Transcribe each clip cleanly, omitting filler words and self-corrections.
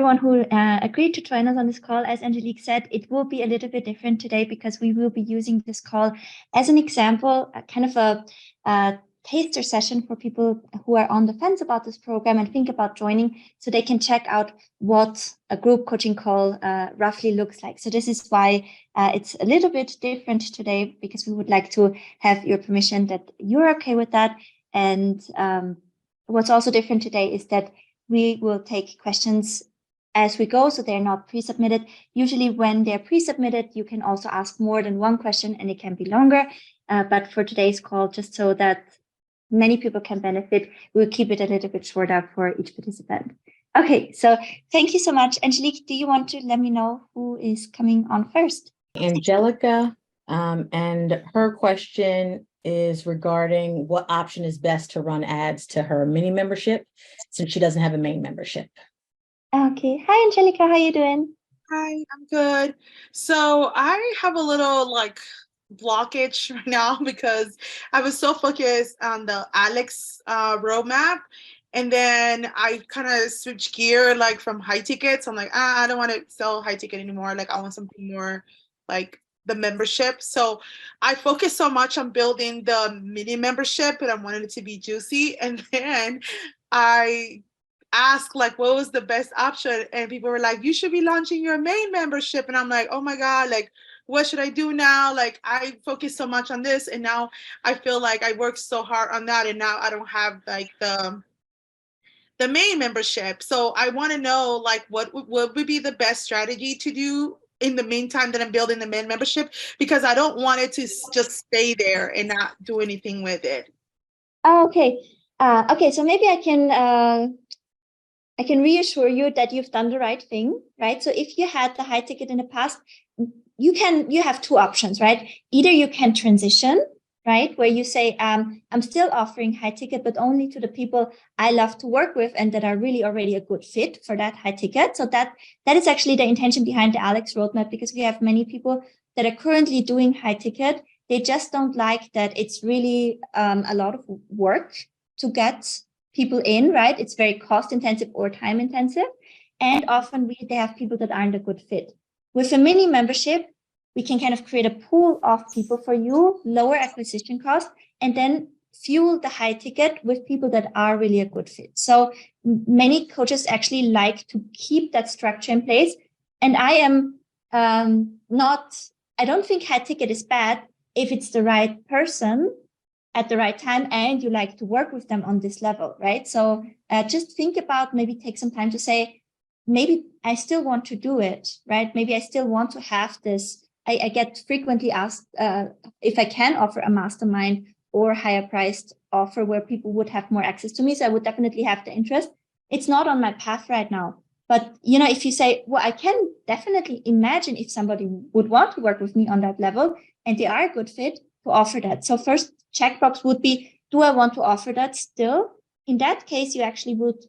everyone who agreed to join us on this call. As Angelique said, it will be a little bit different today because we will be using this call as an example, kind of a taster session for people who are on the fence about this program and think about joining, so they can check out what a group coaching call roughly looks like. So this is why it's a little bit different today, because we would like to have your permission that you're okay with that. And what's also different today is that we will take questions as we go, so they're not pre-submitted. Usually when they're pre-submitted, you can also ask more than one question and it can be longer. But for today's call, just so that many people can benefit, we'll keep it a little bit shorter for each participant. Okay, so thank you so much. Angelique, do you want to let me know who is coming on first? Angelica, and her question is regarding what option is best to run ads to her mini membership, since she doesn't have a main membership. Okay. Hi, Angelica. How are you doing? Hi, I'm good. So I have a little blockage right now because I was so focused on the Alex roadmap. And then I kind of switched gear from high tickets. I'm like, I don't want to sell high ticket anymore. I want something more like the membership. So I focused so much on building the mini membership, and I wanted it to be juicy. And then I asked what was the best option, and people were like, you should be launching your main membership. And I'm like, oh my God, what should I do now? I focused so much on this, and now I feel like I worked so hard on that, and now I don't have the main membership. So I want to know what would be the best strategy to do in the meantime that I'm building the main membership, because I don't want it to just stay there and not do anything with it. Oh, okay. Okay, so maybe I can reassure you that you've done the right thing, right? So if you had the high ticket in the past, you have two options, right? Either you can transition, right? Where you say, I'm still offering high ticket, but only to the people I love to work with and that are really already a good fit for that high ticket. So that is actually the intention behind the Alex roadmap, because we have many people that are currently doing high ticket. They just don't like that it's really a lot of work to get people in, right? It's very cost intensive or time intensive. And often they have people that aren't a good fit. With a mini membership, we can kind of create a pool of people for you, lower acquisition cost, and then fuel the high ticket with people that are really a good fit. So many coaches actually like to keep that structure in place. And I am I don't think high ticket is bad if it's the right person at the right time and you like to work with them on this level, right? So just think about, maybe take some time to say, maybe I still want to do it, right? Maybe I still want to have this. I get frequently asked if I can offer a mastermind or higher priced offer where people would have more access to me. So I would definitely have the interest. It's not on my path right now. But, if you say, well, I can definitely imagine if somebody would want to work with me on that level and they are a good fit, to offer that. So first checkbox would be, do I want to offer that still? In that case, you actually would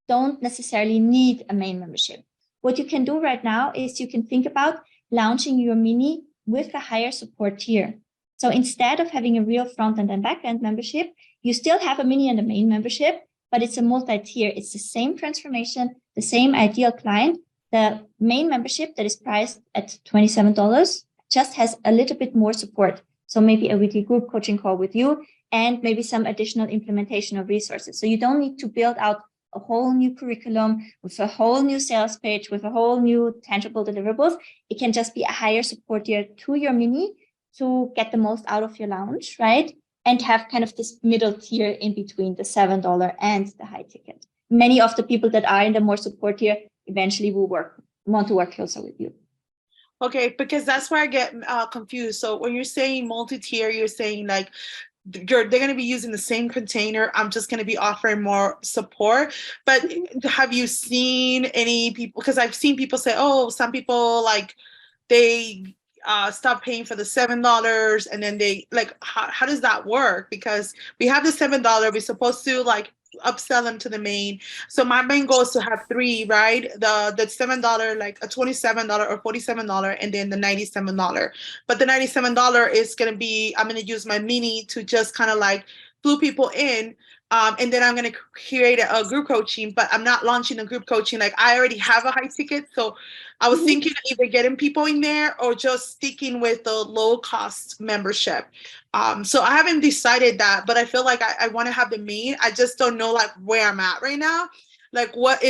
don't necessarily need a main membership. What you can do right now is you can think about launching your mini with a higher support tier. So instead of having a real front end and back end membership, you still have a mini and a main membership, but it's a multi-tier. It's the same transformation, the same ideal client. The main membership that is priced at $27 just has a little bit more support. So maybe a weekly group coaching call with you and maybe some additional implementation of resources. So you don't need to build out a whole new curriculum with a whole new sales page, with a whole new tangible deliverables. It can just be a higher support tier to your mini to get the most out of your launch, right? And have kind of this middle tier in between the $7 and the high ticket. Many of the people that are in the more support tier eventually will want to work closer with you. Okay, because that's where I get confused. So when you're saying multi-tier, you're saying they're going to be using the same container. I'm just going to be offering more support. But have you seen any people? Because I've seen people say, oh, some people they stop paying for the $7 and then they how does that work? Because we have the $7, we're supposed to upsell them to the main. So my main goal is to have three, right? The $7, a $27 or $47, and then the $97. But the $97 is going to be, I'm going to use my mini to just kind of flew people in. And then I'm going to create a group coaching, but I'm not launching a group coaching. Like I already have a high ticket. So I was thinking of either getting people in there or just sticking with the low cost membership. So I haven't decided that, but I feel like I want to have the main. I just don't know like where I'm at right now. Like what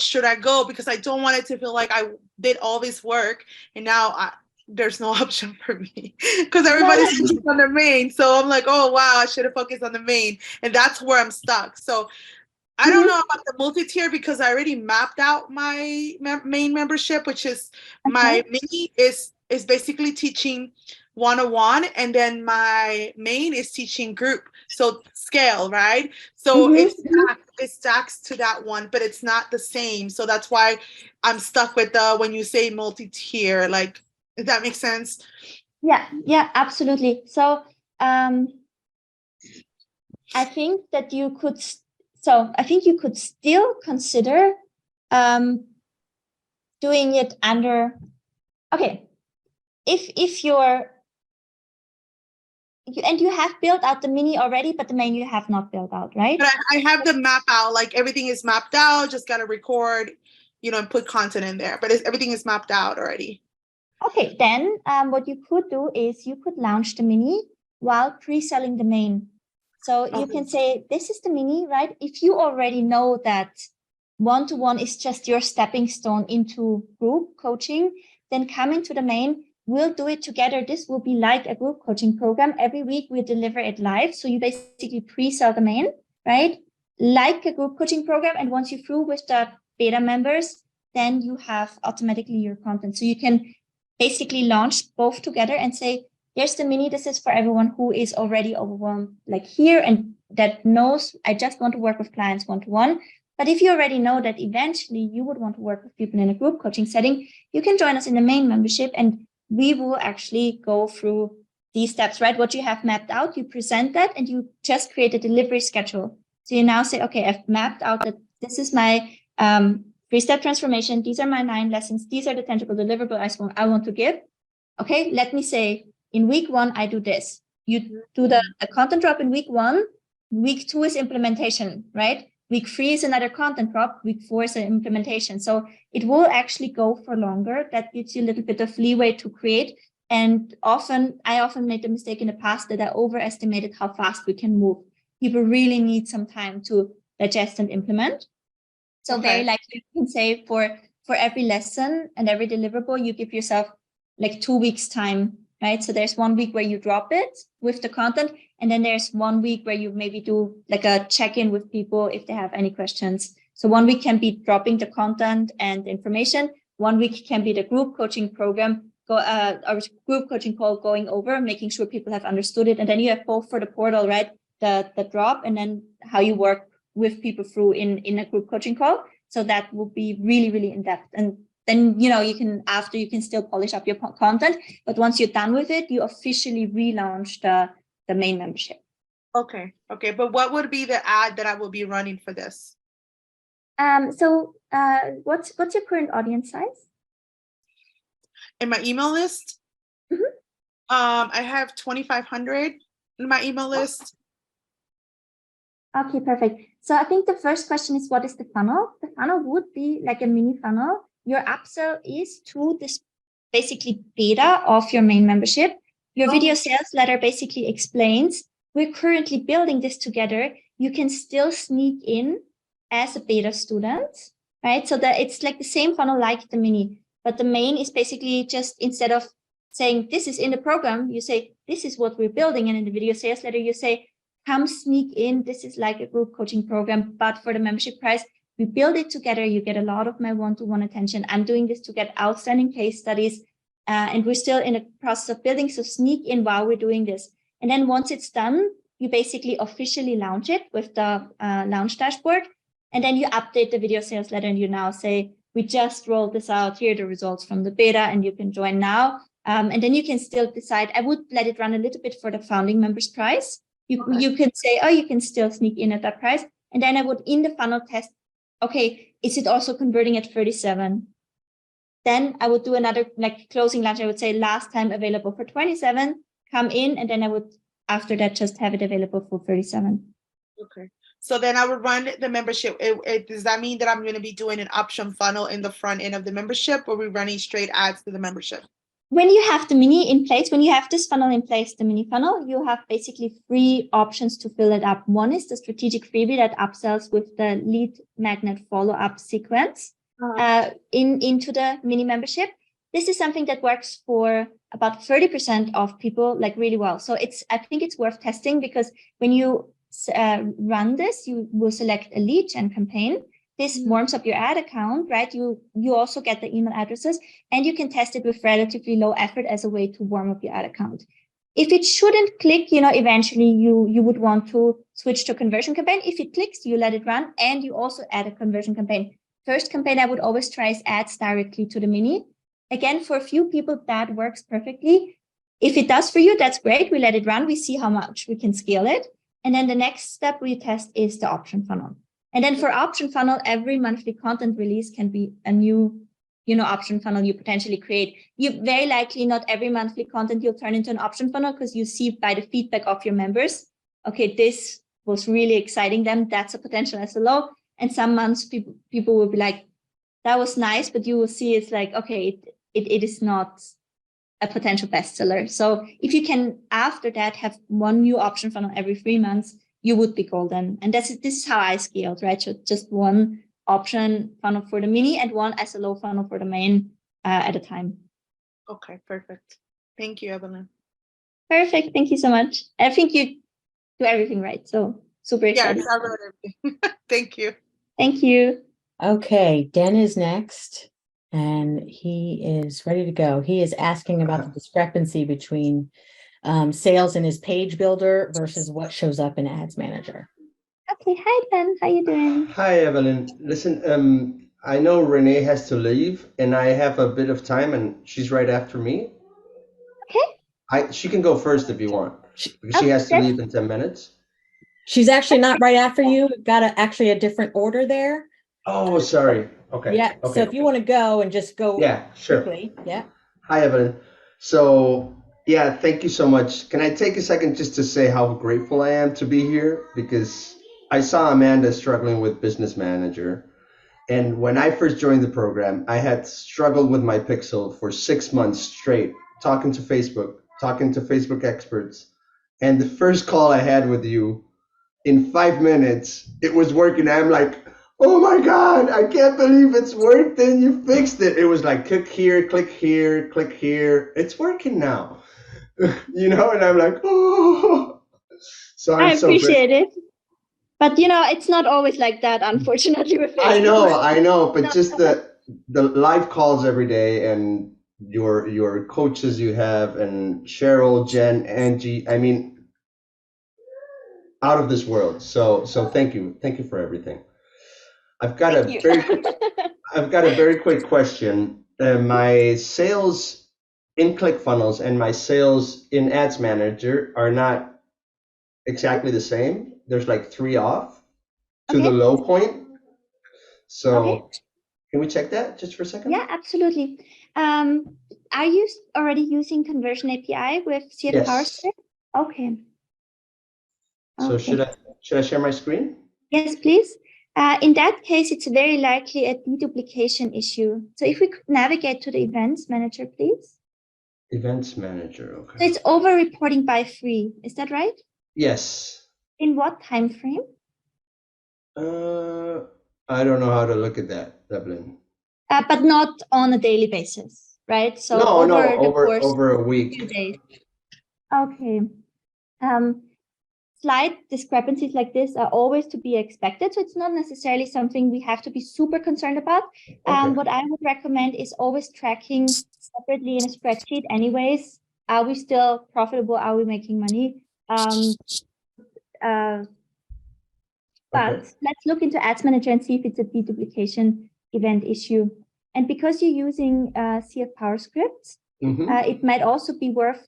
should I go? Because I don't want it to feel like I did all this work and now there's no option for me because everybody's focused on the main. So I'm like, oh wow, I should have focused on the main, and that's where I'm stuck. So I don't know about the multi-tier because I already mapped out my main membership, which is my mini is basically teaching one-on-one, and then my main is teaching group. So scale, right? So it stacks to that one, but it's not the same. So that's why I'm stuck with when you say multi-tier, like, if that makes sense. Yeah, absolutely. So I think that you could still consider doing it under, okay, if you're, and you have built out the mini already, but the main you have not built out, right? But I have the map out, like everything is mapped out, just got to record, and put content in there, but everything is mapped out already. Okay, then what you could do is you could launch the mini while pre-selling the main. So you can say, this is the mini, right? If you already know that one-to-one is just your stepping stone into group coaching, then come into the main. We'll do it together. This will be like a group coaching program. Every week we deliver it live. So you basically pre-sell the main, right? Like a group coaching program. And once you're through with the beta members, then you have automatically your content. So you can basically launch both together and say, here's the mini, this is for everyone who is already overwhelmed, like here, and that knows I just want to work with clients one-to-one. But if you already know that eventually you would want to work with people in a group coaching setting, you can join us in the main membership and we will actually go through these steps, right? What you have mapped out, you present that and you just create a delivery schedule. So you now say, okay, I've mapped out that this is my 3-step transformation. These are my 9 lessons. These are the tangible deliverables I want to give. Okay, let me say in week 1, I do this. You do the content drop in week 1. Week 2 is implementation, right? Week 3 is another content drop. Week 4 is an implementation. So it will actually go for longer. That gives you a little bit of leeway to create. And I often made the mistake in the past that I overestimated how fast we can move. People really need some time to digest and implement. So very likely you can say for every lesson and every deliverable, you give yourself like 2 weeks time, right? So there's 1 week where you drop it with the content. And then there's 1 week where you maybe do like a check-in with people if they have any questions. So 1 week can be dropping the content and information. 1 week can be the group coaching program, or group coaching call going over, making sure people have understood it. And then you have both for the portal, right? The drop and then how you work with people through in a group coaching call. So that will be really, really in depth. And then, you can still polish up your content. But once you're done with it, you officially relaunch the main membership. Okay. But what would be the ad that I will be running for this? So what's your current audience size? In my email list? I have 2,500 in my email list. Okay, perfect. So I think the first question is, what is the funnel? The funnel would be like a mini funnel. Your upsell is to this basically beta of your main membership. Your video sales letter basically explains, we're currently building this together. You can still sneak in as a beta student, right? So that it's like the same funnel like the mini, but the main is basically just, instead of saying this is in the program, you say, this is what we're building. And in the video sales letter, you say, come sneak in. This is like a group coaching program, but for the membership price, we build it together. You get a lot of my one-to-one attention. I'm doing this to get outstanding case studies. And we're still in the process of building. So sneak in while we're doing this. And then once it's done, you basically officially launch it with the launch dashboard. And then you update the video sales letter and you now say, we just rolled this out. Here are the results from the beta and you can join now. And then you can still decide. I would let it run a little bit for the founding members price. You could say, oh, you can still sneak in at that price. And then I would in the funnel test, okay, is it also converting at 37? Then I would do another like closing launch. I would say last time available for 27, come in. And then I would, after that, just have it available for 37. Okay. So then I would run the membership. Does that mean that I'm going to be doing an option funnel in the front end of the membership, or are we running straight ads to the membership? When you have the mini in place, when you have this funnel in place, the mini funnel, you have basically 3 options to fill it up. One is the strategic freebie that upsells with the lead magnet follow-up sequence into the mini membership. This is something that works for about 30% of people like really well. So I think it's worth testing, because when you run this, you will select a lead gen campaign. This warms up your ad account, right? You also get the email addresses, and you can test it with relatively low effort as a way to warm up your ad account. If it shouldn't click, eventually you would want to switch to a conversion campaign. If it clicks, you let it run, and you also add a conversion campaign. First campaign I would always try is ads directly to the mini. Again, for a few people, that works perfectly. If it does for you, that's great. We let it run. We see how much we can scale it. And then the next step we test is the option funnel. And then for option funnel, every monthly content release can be a new, option funnel you potentially create. You very likely not every monthly content you'll turn into an option funnel, because you see by the feedback of your members, okay, this was really exciting them. That's a potential SLO. And some months people will be like, that was nice, but you will see it's like, okay, it is not a potential bestseller. So if you can, after that, have one new option funnel every 3 months, you would be golden. And this is how I scaled, right? So just one option funnel for the mini and one SLO funnel for the main at a time. Okay, perfect. Thank you, Evelyn. Perfect. Thank you so much. I think you do everything right. So super excited. Yes, I wrote everything. Thank you. Thank you. Okay, Den is next, and he is ready to go. He is asking about the discrepancy between sales in his page builder versus what shows up in Ads Manager. Okay, hi Ben, how you doing? Hi, Evelyn. Listen, I know Renee has to leave, and I have a bit of time, and she's right after me. Okay. She can go first if you want, because she has to leave in 10 minutes. She's actually not right after you. We've got actually a different order there. Oh, sorry. Okay. Yeah. Okay. So if you want to go and just go. Yeah, sure. Quickly. Yeah. Hi, Evelyn. So, yeah, thank you so much. Can I take a second just to say how grateful I am to be here? Because I saw Amanda struggling with Business Manager. And when I first joined the program, I had struggled with my Pixel for 6 months straight, talking to Facebook experts. And the first call I had with you, in 5 minutes, it was working. I'm like, oh my God, I can't believe it's worked and you fixed it. It was like, click here, click here, click here. It's working now. And I'm like, oh. So I appreciate it. But it's not always like that, unfortunately, with Facebook. I know, but just the live calls every day and your coaches you have, and Cheryl, Jen, Angie, I mean, out of this world. So thank you for everything. I've got a very quick question. My sales in ClickFunnels and my sales in Ads Manager are not exactly the same. There's like 3 off to the low point. So can we check that just for a second? Yeah, absolutely. Are you already using Conversion API with CF PowerScript? Okay. So should I share my screen? Yes, please. In that case, it's very likely a deduplication issue. So if we could navigate to the Events Manager, please. Events Manager, okay. So it's over reporting by free. Is that right? Yes. In what time frame? I don't know how to look at that, Evelyn. But not on a daily basis, right? So over a week. Few days. Okay. Slight discrepancies like this are always to be expected. So it's not necessarily something we have to be super concerned about. What I would recommend is always tracking separately in a spreadsheet anyways. Are we still profitable? Are we making money? But let's look into Ads Manager and see if it's a deduplication event issue. And because you're using CF PowerScript, it might also be worth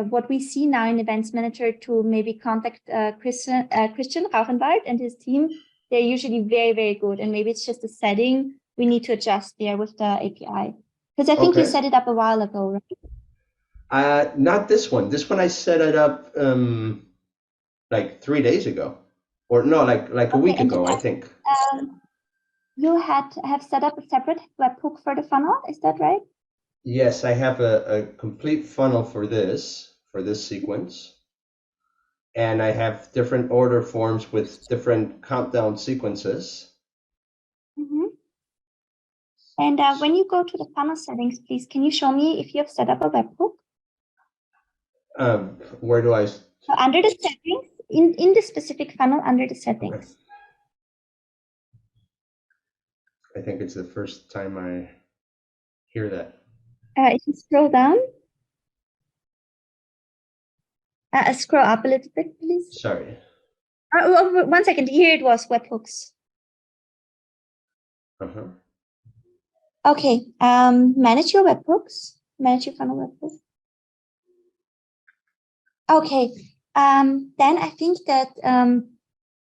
what we see now in Events Manager to maybe contact Christian Rauchenwald and his team. They're usually very, very good. And maybe it's just a setting we need to adjust there with the API. Because I think you set it up a while ago, right? Not this one. This one I set it up like 3 days ago. or no, like a week and ago, I think. You have set up a separate webhook for the funnel, is that right? Yes, I have a complete funnel for this sequence. And I have different order forms with different countdown sequences. Mm-hmm. And when you go to the funnel settings, please, can you show me if you have set up a webhook? Where do I? So under the settings, in the specific funnel, under the settings. Okay. I think it's the first time I hear that. If you scroll down, scroll up a little bit, please. Sorry. Oh, 1 second. Here it was, webhooks. Uh-huh. Okay. Manage your webhooks. Manage your funnel webhooks. Okay. Then I think that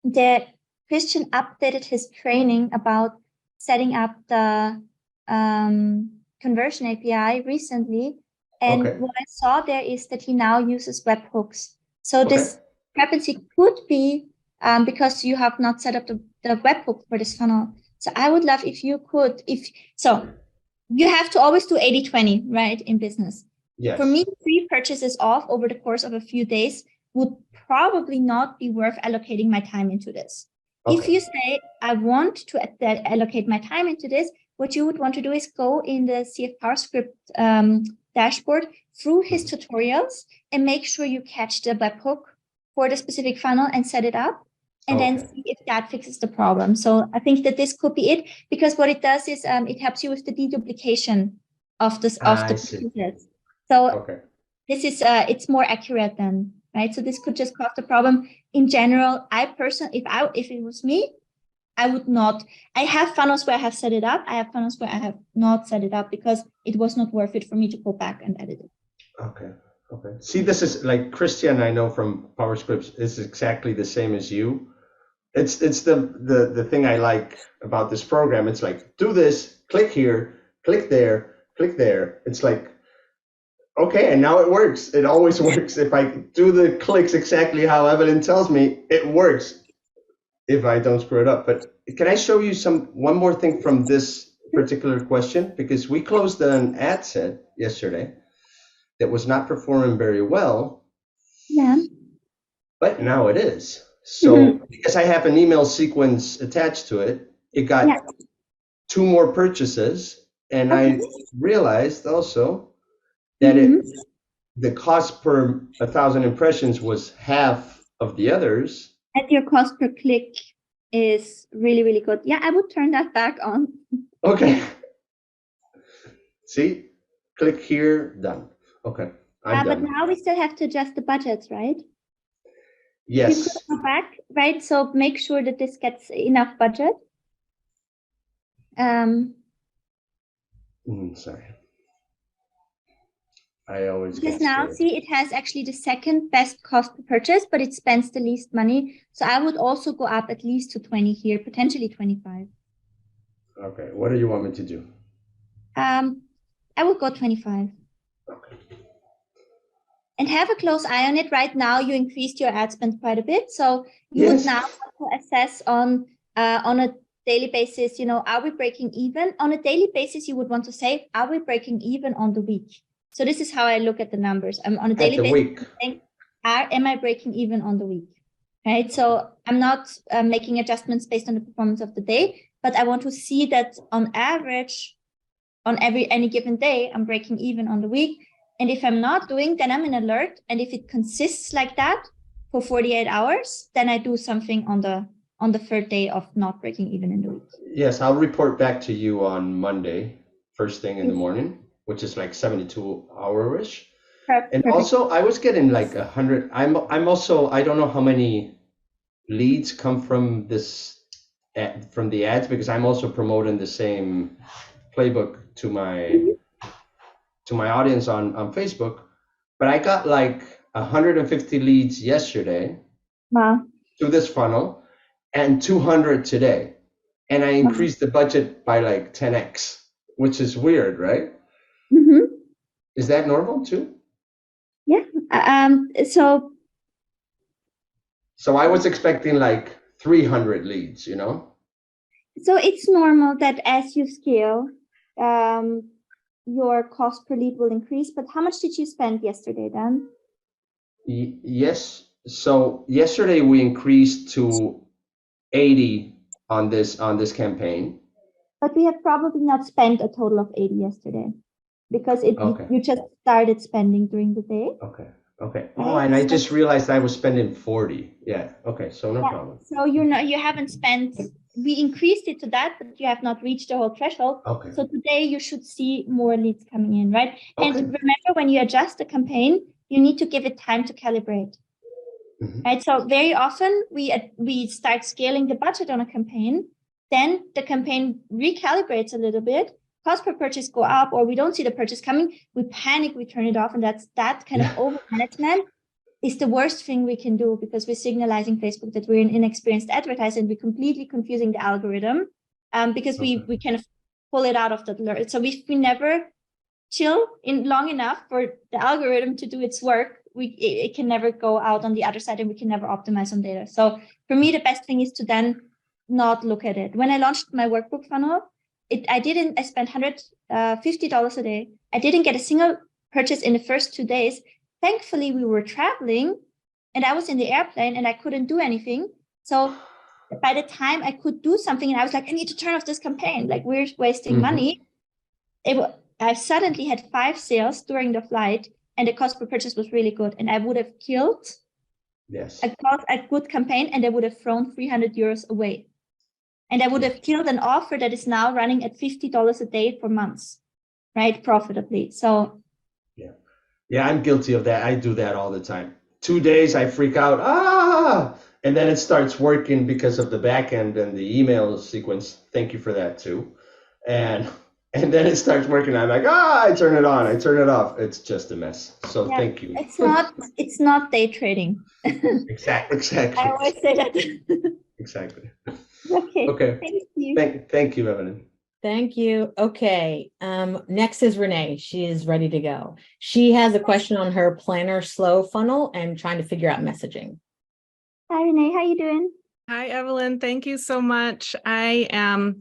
the Christian updated his training about setting up the conversion API recently. And Okay. what I saw there is that he now uses webhooks. So this discrepancy could be because you have not set up the webhook for this funnel. So I would love if you could, you have to always do 80-20, right, in business. Yes. For me, 3 purchases off over the course of a few days would probably not be worth allocating my time into this. Okay. If you say, I want to allocate my time into this, what you would want to do is go in the CF PowerScript dashboard through his tutorials and make sure you catch the webhook for the specific funnel and set it up. And then see if that fixes the problem. So I think that this could be it, because what it does is it helps you with the deduplication of the pieces. So this is it's more accurate then, right? So this could just cause the problem. In general, I personally, if it was me, I would not. I have funnels where I have set it up. I have funnels where I have not set it up because it was not worth it for me to go back and edit it. Okay. See, this is like Christian, I know from PowerScript, is exactly the same as you. It's the thing I like about this program. It's like, do this, click here, click there, click there. It's like, okay, and now it works. It always works. If I do the clicks exactly how Evelyn tells me, it works if I don't screw it up. But can I show you one more thing from this particular question? Because we closed an ad set yesterday that was not performing very well. Yeah. But now it is. So because I have an email sequence attached to it, it got 2 more purchases. And I realized also that the cost per 1,000 impressions was half of the others. And your cost per click is really, really good. Yeah, I would turn that back on. Okay. See, click here, done. Okay, I'm done. But now we still have to adjust the budgets, right? Yes. You could go back, right? So make sure that this gets enough budget. Sorry. I always because now see, it has actually the second best cost per purchase, but it spends the least money. So I would also go up at least to 20 here, potentially 25. Okay, what do you want me to do? I would go 25. Okay. And have a close eye on it. Right now, you increased your ad spend quite a bit. So you would now want to assess on a daily basis, are we breaking even? On a daily basis, you would want to say, are we breaking even on the week? So this is how I look at the numbers. I'm on a daily basis saying, am I breaking even on the week? Right. So I'm not making adjustments based on the performance of the day, but I want to see that on average, on any given day, I'm breaking even on the week. And if I'm not doing, then I'm in alert. And if it consists like that for 48 hours, then I do something on the third day of not breaking even in the week. Yes, I'll report back to you on Monday, first thing in the morning, which is like 72 hour-ish. And also I was getting like 100. I'm also, I don't know how many leads come from from the ads, because I'm also promoting the same playbook to my audience on Facebook, but I got like 150 leads yesterday to this funnel and 200 today. And I increased the budget by like 10x, which is weird, right? Is that normal too? Yeah. So I was expecting like 300 leads, you know? So it's normal that as you scale, your cost per lead will increase. But how much did you spend yesterday then? Yes. So yesterday we increased to 80 on this campaign. But we have probably not spent a total of 80 yesterday because Okay. you just started spending during the day. Okay. Okay. Oh, Right? and I So- just realized I was spending 40. Yeah. Okay. So no problem. So you haven't spent, we increased it to that, but you have not reached the whole threshold. Okay. So today you should see more leads coming in, right? And Okay. remember, when you adjust the campaign, you need to give it time to calibrate. Mhm. Right? So very often we start scaling the budget on a campaign, then the campaign recalibrates a little bit, cost per purchase go up, or we don't see the purchase coming, we panic, we turn it off, and that kind of over management is the worst thing we can do, because we're signalizing Facebook that we're an inexperienced advertiser and we're completely confusing the algorithm, because we kind of pull it out of the alert. So if we never chill in long enough for the algorithm to do its work, it can never go out on the other side, and we can never optimize on data. So for me, the best thing is to then not look at it. When I launched my workbook funnel, I spent $150 a day. I didn't get a single purchase in the first 2 days. Thankfully, we were traveling and I was in the airplane and I couldn't do anything. So by the time I could do something, and I was like, I need to turn off this campaign, like we're wasting money. I suddenly had 5 sales during the flight, and the cost per purchase was really good. And I would have killed a good campaign, and I would have thrown 300 euros away. And I would have killed an offer that is now running at $50 a day for months, right? Profitably. So yeah, I'm guilty of that. I do that all the time. 2 days I freak out, and then it starts working because of the back end and the email sequence. Thank you for that too. And then it starts working. I'm like, I turn it on, I turn it off. It's just a mess. So thank you. It's not day trading. Exactly. I always say that. Exactly. Okay. Thank you. Thank you, Evelyn. Thank you. Okay. Next is Renee. She is ready to go. She has a question on her planner slow funnel and trying to figure out messaging. Hi, Renee. How you doing? Hi, Evelyn. Thank you so much. I am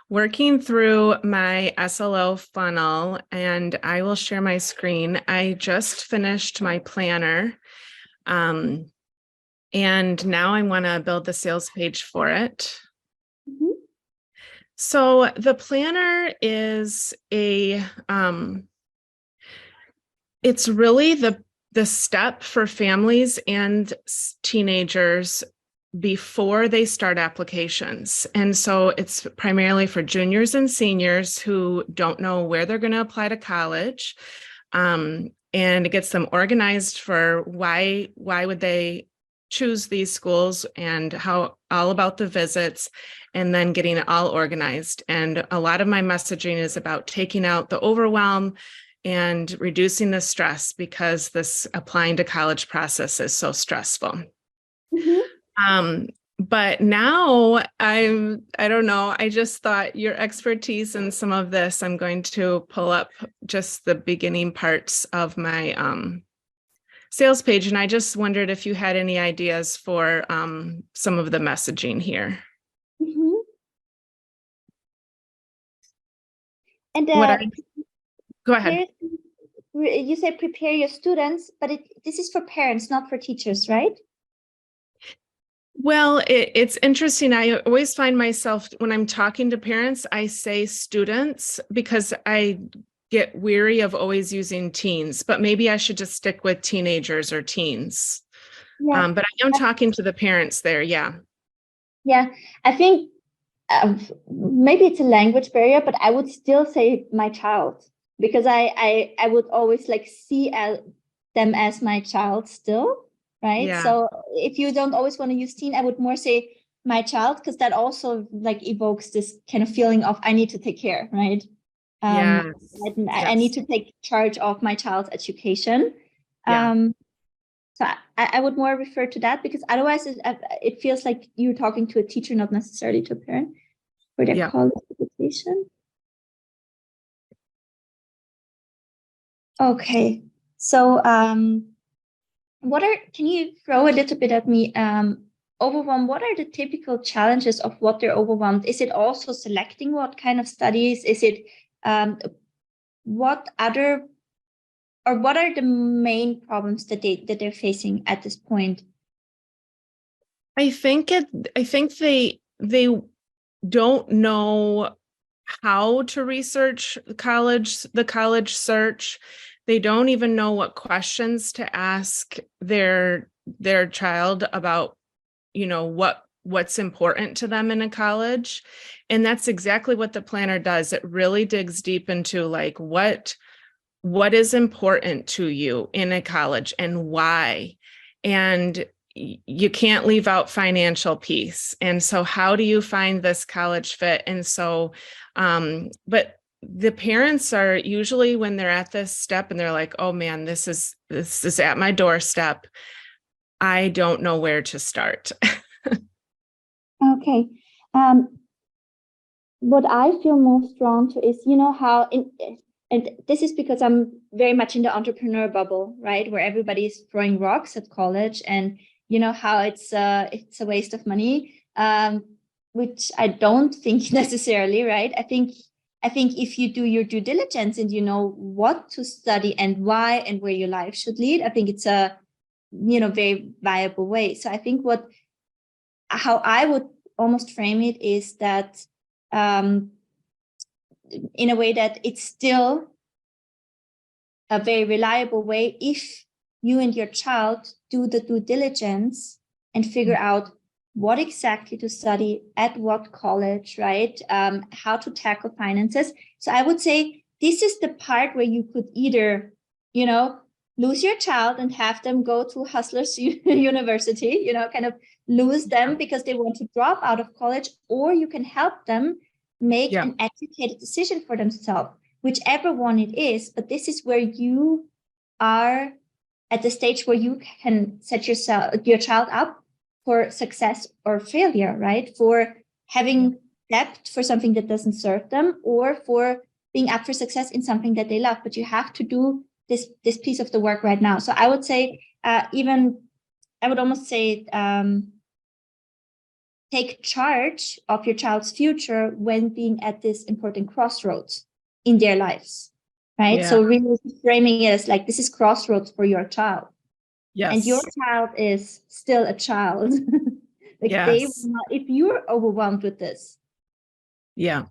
working through my SLO funnel, and I will share my screen. I just finished my planner, and now I want to build the sales page for it. Mm-hmm. So the planner is it's really the step for families and teenagers before they start applications. And so it's primarily for juniors and seniors who don't know where they're going to apply to college. And it gets them organized for why would they choose these schools, and how all about the visits, and then getting it all organized. And a lot of my messaging is about taking out the overwhelm and reducing the stress, because this applying to college process is so stressful. Mm-hmm. But now I don't know, I just thought your expertise in some of this, I'm going to pull up just the beginning parts of my sales page. And I just wondered if you had any ideas for some of the messaging here. Mm-hmm. And go ahead. You say prepare your students, but this is for parents, not for teachers, right? Well, it's interesting. I always find myself, when I'm talking to parents, I say students, because I get weary of always using teens, but maybe I should just stick with teenagers or teens. Yeah. But I am talking to the parents there. Yeah. Yeah. I think maybe it's a language barrier, but I would still say my child, because I would always like see them as my child still. Right. Yeah. So if you don't always want to use teen, I would more say my child, because that also like evokes this kind of feeling of I need to take care. Right. Yes. I need to take charge of my child's education. Yeah. So I would more refer to that, because otherwise it feels like you're talking to a teacher, not necessarily to a parent for their college education. Okay. So can you throw a little bit at me overwhelmed, what are the typical challenges of what they're overwhelmed? Is it also selecting what kind of studies? Is it what are the main problems that they're facing at this point? I think they don't know how to research the college search. They don't even know what questions to ask their child about, what's important to them in a college. And that's exactly what the planner does. It really digs deep into like what is important to you in a college and why. And you can't leave out financial piece. And so how do you find this college fit? And so, but the parents are usually, when they're at this step and they're like, oh man, this is at my doorstep, I don't know where to start. Okay. What I feel most drawn to is, how and this is because I'm very much in the entrepreneur bubble, right? Where everybody's throwing rocks at college, and how it's a waste of money, which I don't think necessarily, right? I think if you do your due diligence and you know what to study and why and where your life should lead, I think it's a very viable way. So I think how I would almost frame it is that in a way that it's still a very reliable way if you and your child do the due diligence and figure out what exactly to study at what college, right? How to tackle finances. So I would say this is the part where you could either, lose your child and have them go to Hustlers University, kind of lose them because they want to drop out of college, or you can help them make an educated decision for themselves, whichever one it is. But this is where you are at the stage where you can set your child up for success or failure, right? For having depth for something that doesn't serve them, or for being up for success in something that they love. But you have to do this piece of the work right now. So I would say, I would almost say, take charge of your child's future when being at this important crossroads in their lives, right? Yeah. So really framing it as like, this is crossroads for your child. Yes. And your child is still a child. Like yes. if you're overwhelmed with this, Yeah.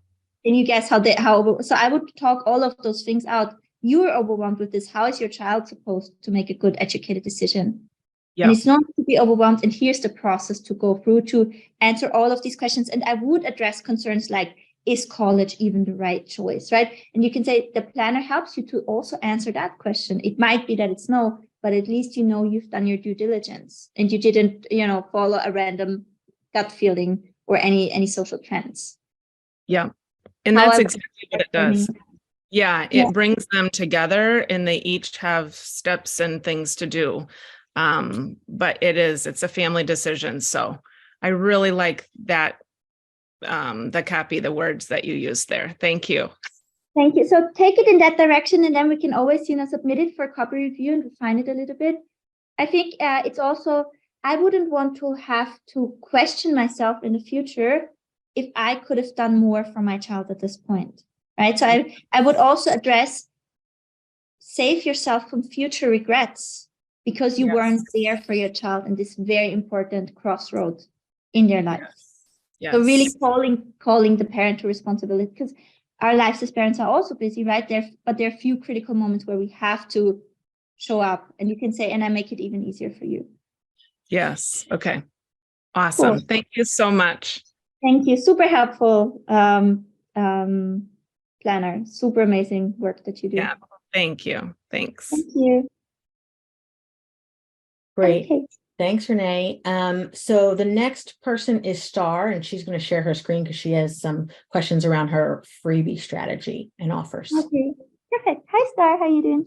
can you guess so I would talk all of those things out. You're overwhelmed with this. How is your child supposed to make a good educated decision? Yeah. And it's not to be overwhelmed. And here's the process to go through to answer all of these questions. And I would address concerns like, is college even the right choice, right? And you can say the planner helps you to also answer that question. It might be that it's no, but at least you've done your due diligence and you didn't, follow a random gut feeling or any social trends. Yeah. And that's exactly what it does. Yeah, it Yeah. brings them together and they each have steps and things to do. But it's a family decision. So I really like that, the words that you used there. Thank you. Thank you. So take it in that direction, and then we can always, submit it for copy review and refine it a little bit. I think it's also, I wouldn't want to have to question myself in the future if I could have done more for my child at this point, right? So I would also address, save yourself from future regrets because you weren't there for your child in this very important crossroad in their life. Yes. So really calling the parent to responsibility, because our lives as parents are also busy, right? But there are few critical moments where we have to show up, and you can say, and I make it even easier for you. Yes. Okay. Awesome. Cool. Thank you so much. Thank you. Super helpful planner. Super amazing work that you do. Yeah. Thank you. Thanks. Thank you. Great. Okay. Thanks, Renee. So the next person is Star, and she's going to share her screen because she has some questions around her freebie strategy and offers. Okay. Perfect. Hi, Star. How you doing?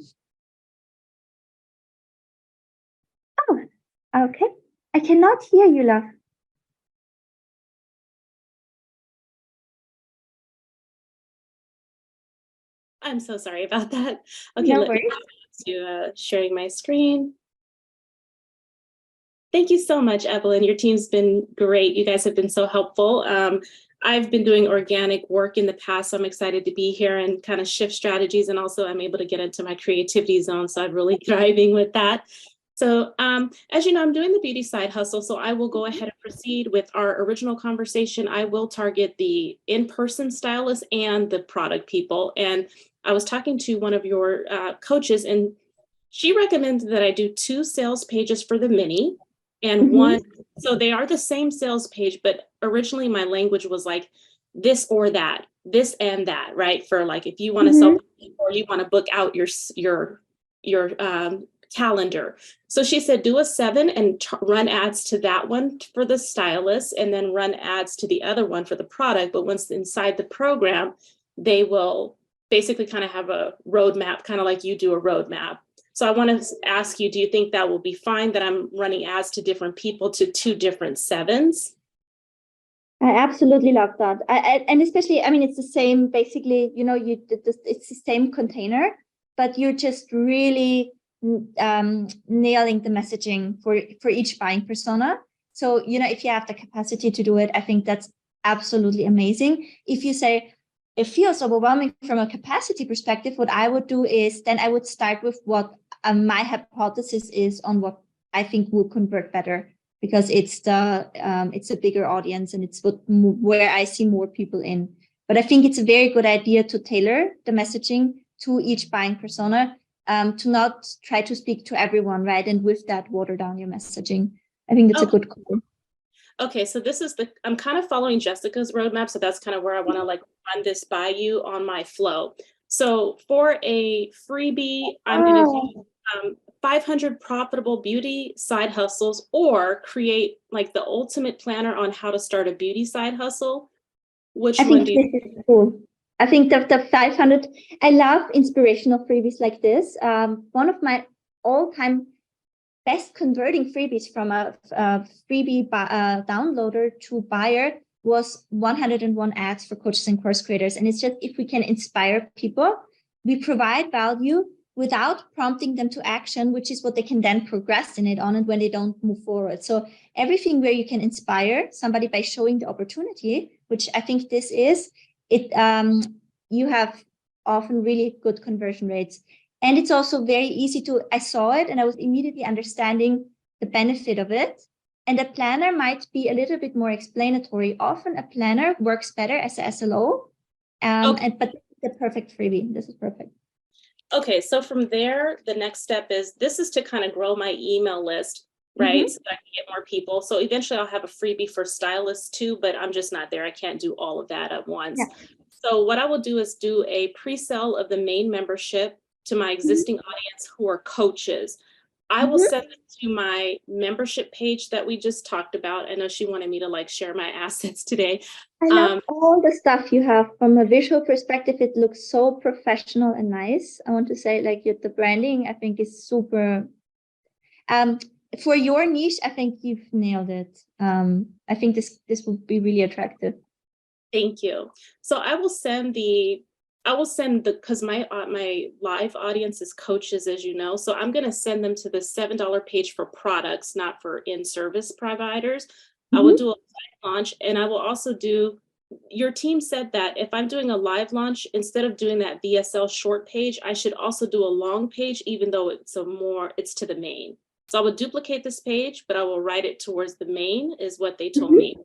Oh, okay. I cannot hear you, love. I'm so sorry about that. Okay, No let me worries. go to sharing my screen. Thank you so much, Evelyn. Your team's been great. You guys have been so helpful. I've been doing organic work in the past, so I'm excited to be here and kind of shift strategies. And also I'm able to get into my creativity zone. So I'm really thriving with that. So as you know, I'm doing the beauty side hustle. So I will go ahead and proceed with our original conversation. I will target the in-person stylists and the product people. And I was talking to one of your coaches, and she recommended that I do 2 sales pages for the mini and one. So they are the same sales page, but originally my language was like this or that, this and that, right? For like, if you want to sell or you want to book out your calendar. So she said, do a 7 and run ads to that one for the stylist, and then run ads to the other one for the product. But once inside the program, they will basically kind of have a roadmap, kind of like you do a roadmap. So I want to ask you, do you think that will be fine that I'm running ads to different people to 2 different 7s? I absolutely love that. And especially, I mean, it's the same, basically, you know, it's the same container, but you're just really nailing the messaging for each buying persona. So, you know, if you have the capacity to do it, I think that's absolutely amazing. If you say it feels overwhelming from a capacity perspective, what I would do is then I would start with what my hypothesis is on what I think will convert better, because it's a bigger audience and it's where I see more people in. But I think it's a very good idea to tailor the messaging to each buying persona, to not try to speak to everyone, right? And with that, water down your messaging. I think that's a good call. Okay, so this is I'm kind of following Jessica's roadmap. So that's kind of where I want to like run this by you on my flow. So for a freebie, I'm going to do 500 profitable beauty side hustles, or create like the ultimate planner on how to start a beauty side hustle. Which one do you think? Cool. I think the 500, I love inspirational freebies like this. One of my all-time best converting freebies from a freebie downloader to buyer was 101 ads for coaches and course creators. And it's just, if we can inspire people, we provide value without prompting them to action, which is what they can then procrastinate on and when they don't move forward. So everything where you can inspire somebody by showing the opportunity, which I think this is, you have often really good conversion rates. And it's also very easy I saw it and I was immediately understanding the benefit of it. And a planner might be a little bit more explanatory. Often a planner works better as a SLO, but the perfect freebie. This is perfect. Okay, so from there, the next step is, this is to kind of grow my email list, right? So that I can get more people. So eventually I'll have a freebie for stylists too, but I'm just not there. I can't do all of that at once. Yeah. So what I will do is do a pre-sale of the main membership to my existing audience who are coaches. I will send it to my membership page that we just talked about. I know she wanted me to like share my assets today. I love all the stuff you have. From a visual perspective, it looks so professional and nice. I want to say, like, the branding, I think, is super. For your niche, I think you've nailed it. I think this will be really attractive. Thank you. So I will send because my live audience is coaches, as you know. So I'm going to send them to the $7 page for products, not for in-service providers. I will do a live launch, and I will also do, your team said that if I'm doing a live launch, instead of doing that VSL short page, I should also do a long page, even though it's to the main. So I would duplicate this page, but I will write it towards the main, is what they told me.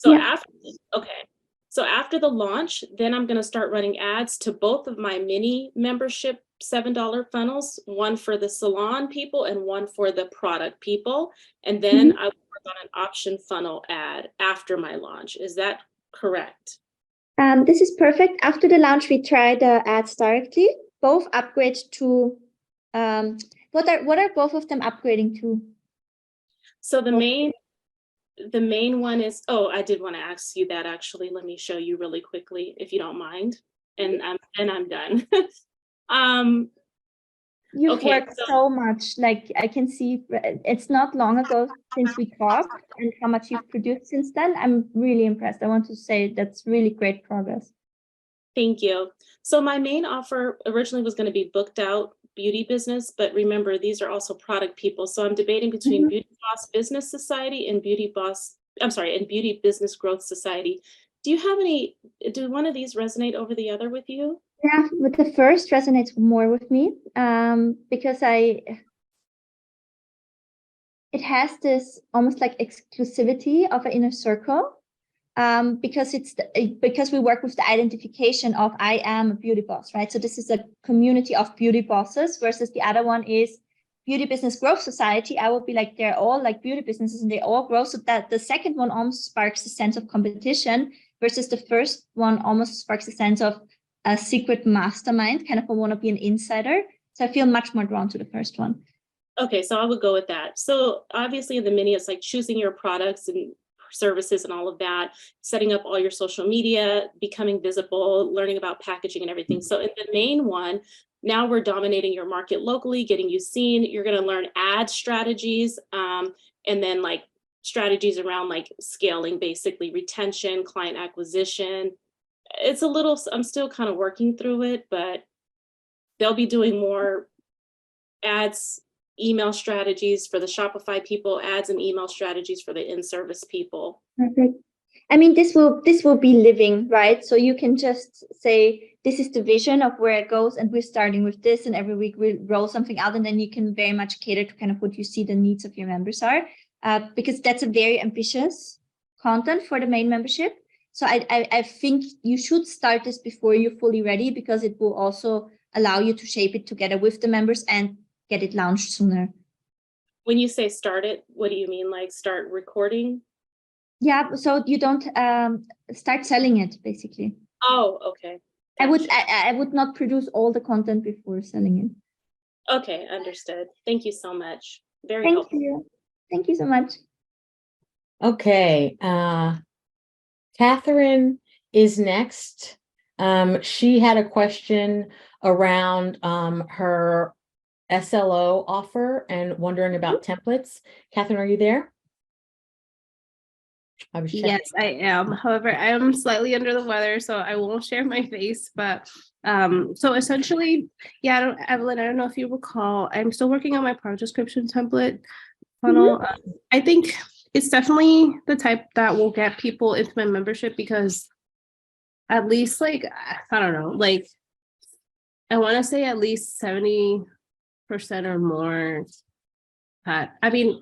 So after the launch, then I'm going to start running ads to both of my mini membership $7 funnels, one for the salon people and one for the product people. And then I will work on an option funnel ad after my launch. Is that correct? This is perfect. After the launch, we tried ads directly. Both upgrade to, what are both of them upgrading to? So the main one is, I did want to ask you that actually. Let me show you really quickly, if you don't mind. And I'm done. You've worked so much. Like, I can see it's not long ago since we talked, and how much you've produced since then. I'm really impressed. I want to say that's really great progress. Thank you. So my main offer originally was going to be booked out beauty business, but remember, these are also product people. So I'm debating between Beauty Boss Business Society and Beauty Business Growth Society. Do one of these resonate over the other with you? Yeah, but the first resonates more with me because it has this almost like exclusivity of an inner circle. Because because we work with the identification of I am a beauty boss, right? So this is a community of beauty bosses versus the other one is Beauty Business Growth Society. I would be like, they're all like beauty businesses and they all grow. So that the second one almost sparks a sense of competition versus the first one almost sparks a sense of a secret mastermind, kind of I want to be an insider. So I feel much more drawn to the first one. Okay, so I would go with that. So obviously in the mini, it's like choosing your products and services and all of that, setting up all your social media, becoming visible, learning about packaging and everything. So in the main one, now we're dominating your market locally, getting you seen. You're going to learn ad strategies and then like strategies around like scaling, basically retention, client acquisition. It's a little, I'm still kind of working through it, but they'll be doing more ads, email strategies for the Shopify people, ads and email strategies for the in-service people. Perfect. I mean, this will be living, right? So you can just say, this is the vision of where it goes, and we're starting with this, and every week we roll something out, and then you can very much cater to kind of what you see the needs of your members are, because that's a very ambitious content for the main membership. So I think you should start this before you're fully ready, because it will also allow you to shape it together with the members and get it launched sooner. When you say start it, what do you mean? Like start recording? Yeah, so you don't start selling it, basically. Oh, okay. Gotcha. I would not produce all the content before selling it. Okay, understood. Thank you so much. Very helpful. Thank you so much. Okay, Catherine is next. She had a question around her SLO offer and wondering about templates. Catherine, are you there? Yes, I am. However, I am slightly under the weather, so I won't share my face. But so essentially, yeah, Evelyn, I don't know if you recall, I'm still working on my product description template funnel. I think it's definitely the type that will get people into my membership, because at least like, I don't know, like I want to say at least 70% or more. I mean,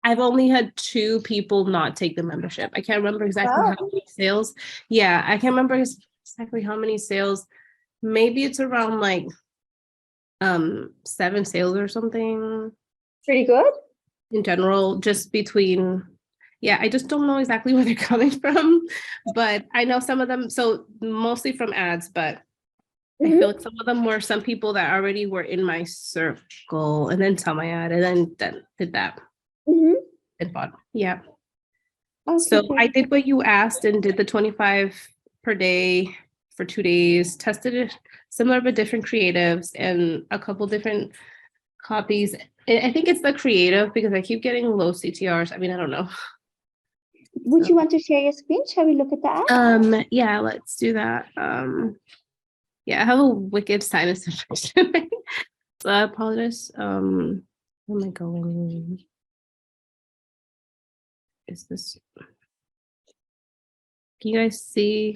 I've only had 2 people not take the membership. I can't remember exactly how many sales. Yeah, I can't remember exactly how many sales. Maybe it's around like 7 sales or something. Pretty good. In general, just between, yeah, I just don't know exactly where they're coming from, but I know some of them, so mostly from ads, but I feel like some of them were some people that already were in my circle and then saw my ad and then did that. And bought. Yeah. Okay. So I did what you asked and did the 25 per day for 2 days, tested it similar but different creatives and a couple different copies. I think it's the creative because I keep getting low CTRs. I mean, I don't know. Would you want to share your screen? Shall we look at that? Yeah, let's do that. Yeah, I have a wicked sinus infection. So I apologize. Where am I going? Is this? Can you guys see?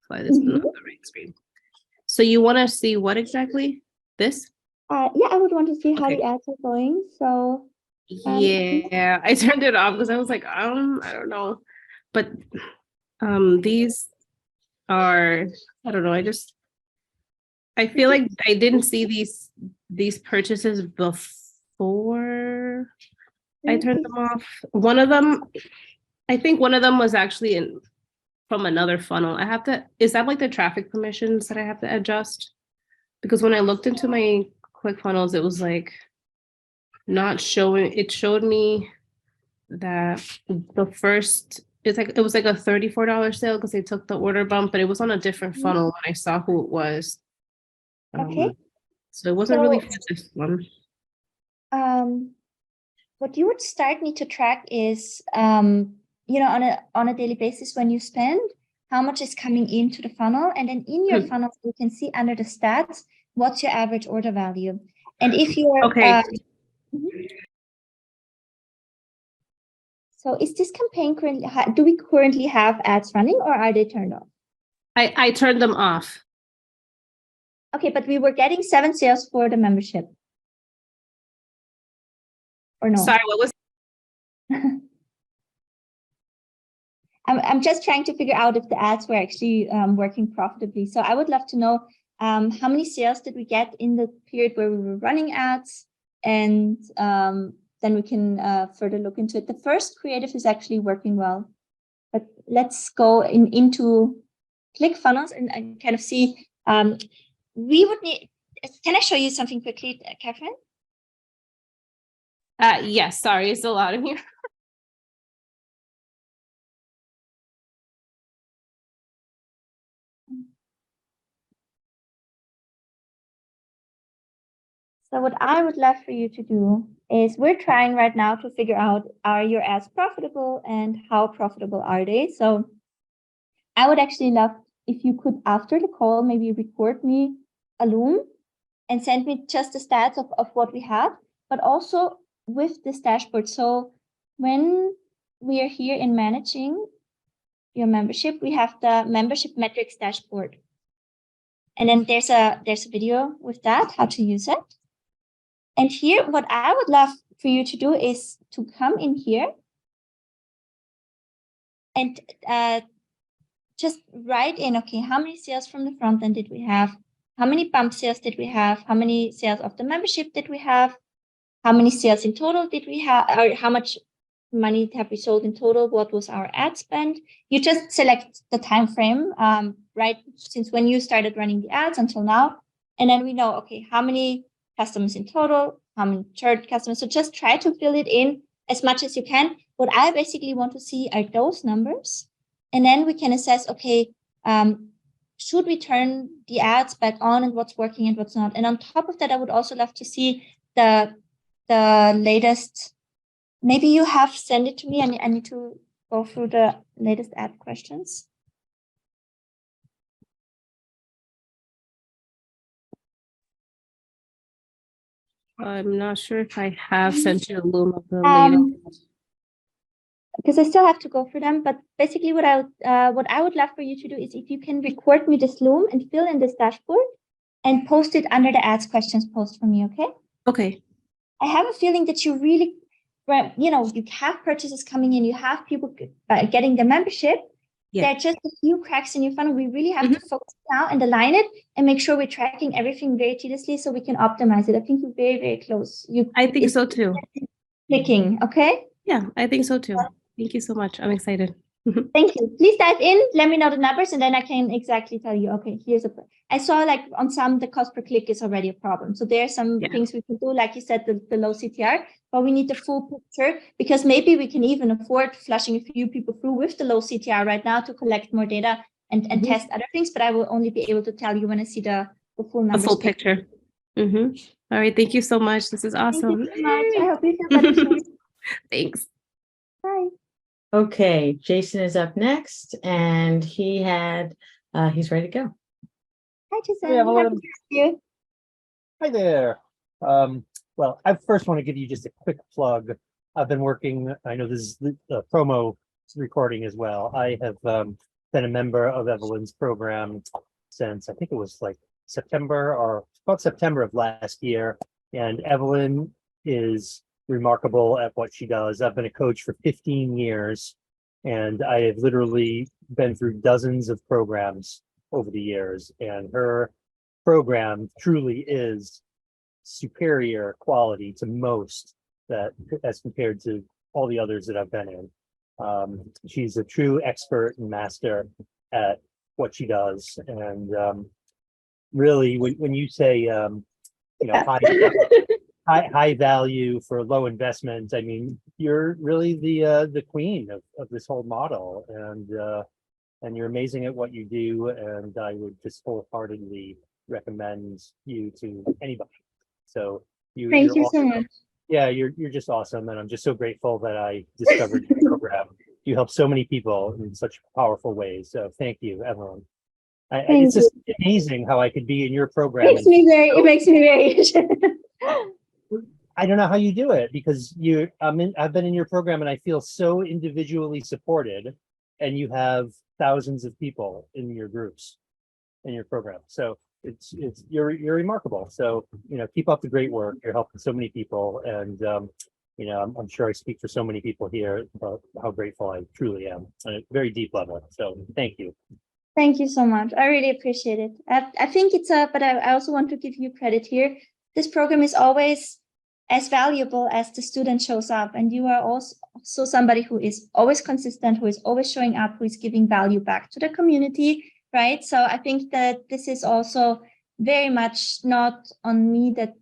Fly this on the right screen. So you want to see what exactly? This? Yeah, I would want to see how the ads are going. So yeah, I turned it off because I was like, I don't know. But these are, I don't know, I feel like I didn't see these purchases before I turned them off. One of them, I think one of them was actually from another funnel. Is that like the traffic permissions that I have to adjust? Because when I looked into my ClickFunnels, it was like not showing, it showed me that the first, it was like a $34 sale because they took the order bump, but it was on a different funnel when I saw who it was. Okay. So it wasn't really for this one. What you would need to track is, you know, on a daily basis when you spend, how much is coming into the funnel, and then in your funnel you can see under the stats what's your average order value? And if you're Okay. mhm. So is this campaign currently, do we currently have ads running or are they turned off? I turned them off. Okay, but we were getting 7 sales for the membership. Or no? Sorry, what was? I'm just trying to figure out if the ads were actually working profitably. So I would love to know how many sales did we get in the period where we were running ads, and then we can further look into it. The first creative is actually working well, but let's go into ClickFunnels and kind of see. We would need. Can I show you something quickly, Catherine? Yes, sorry, it's so loud in here. So what I would love for you to do is we're trying right now to figure out, are your ads profitable and how profitable are they? So I would actually love if you could, after the call, maybe record me a Loom and send me just the stats of what we have, but also with this dashboard. So when we are here in managing your membership, we have the membership metrics dashboard. And then there's a video with that, how to use it. And here, what I would love for you to do is to come in here and just write in, okay, how many sales from the front end did we have? How many bump sales did we have? How many sales of the membership did we have? How many sales in total did we have? Or how much money have we sold in total? What was our ad spend? You just select the time frame, right, since when you started running the ads until now. And then we know, okay, how many customers in total, how many churn customers. So just try to fill it in as much as you can. What I basically want to see are those numbers. And then we can assess, okay, should we turn the ads back on and what's working and what's not? And on top of that, I would also love to see the latest, maybe you have sent it to me and I need to go through the latest ad questions. I'm not sure if I have sent you a Loom of the latest. Because I still have to go through them, but basically what I would love for you to do is if you can record me this Loom and fill in this dashboard and post it under the ads questions post for me, okay? Okay. I have a feeling that you really, you have purchases coming in, you have people getting the membership. Yeah. There are just a few cracks in your funnel. We really have to focus now and align it and make sure we're tracking everything very tediously so we can optimize it. I think you're very, very close. I think so too. Clicking, okay? Yeah, I think so too. Thank you so much. I'm excited. Thank you. Please dive in. Let me know the numbers, and then I can exactly tell you, okay, here's I saw like on some, the cost per click is already a problem. So there are some things we can do, like you said, the low CTR, but we need the full picture because maybe we can even afford flushing a few people through with the low CTR right now to collect more data and test other things. But I will only be able to tell you when I see the full numbers. The full picture. All right. Thank you so much. This is awesome. Thank you so much. I hope you feel better soon. Thanks. Bye. Okay, Jason is up next, and he's ready to go. Hi, Jason. Hey, Evelyn. Happy to see you. Hi there. Well, I first want to give you just a quick plug. I've been working, I know this is the promo recording as well. I have been a member of Evelyn's program since I think it was like September or about September of last year. And Evelyn is remarkable at what she does. I've been a coach for 15 years, and I have literally been through dozens of programs over the years, and her program truly is superior quality to most that as compared to all the others that I've been in. She's a true expert and master at what she does, and really when you say high value for low investment, I mean, you're really the queen of this whole model, and you're amazing at what you do, and I would just wholeheartedly recommend you to anybody. So Thank you so much. Yeah, you're just awesome, and I'm just so grateful that I discovered your program. You help so many people in such powerful ways. So thank you, Evelyn. It's just amazing how I could be in your program. It makes me very. I don't know how you do it because I've been in your program and I feel so individually supported, and you have thousands of people in your groups, in your program. So you're remarkable. So, keep up the great work. You're helping so many people, and I'm sure I speak for so many people here about how grateful I truly am on a very deep level. So thank you. Thank you so much. I really appreciate it. I think but I also want to give you credit here. This program is always as valuable as the student shows up. And you are also somebody who is always consistent, who is always showing up, who is giving value back to the community, right? So I think that this is also very much not on me that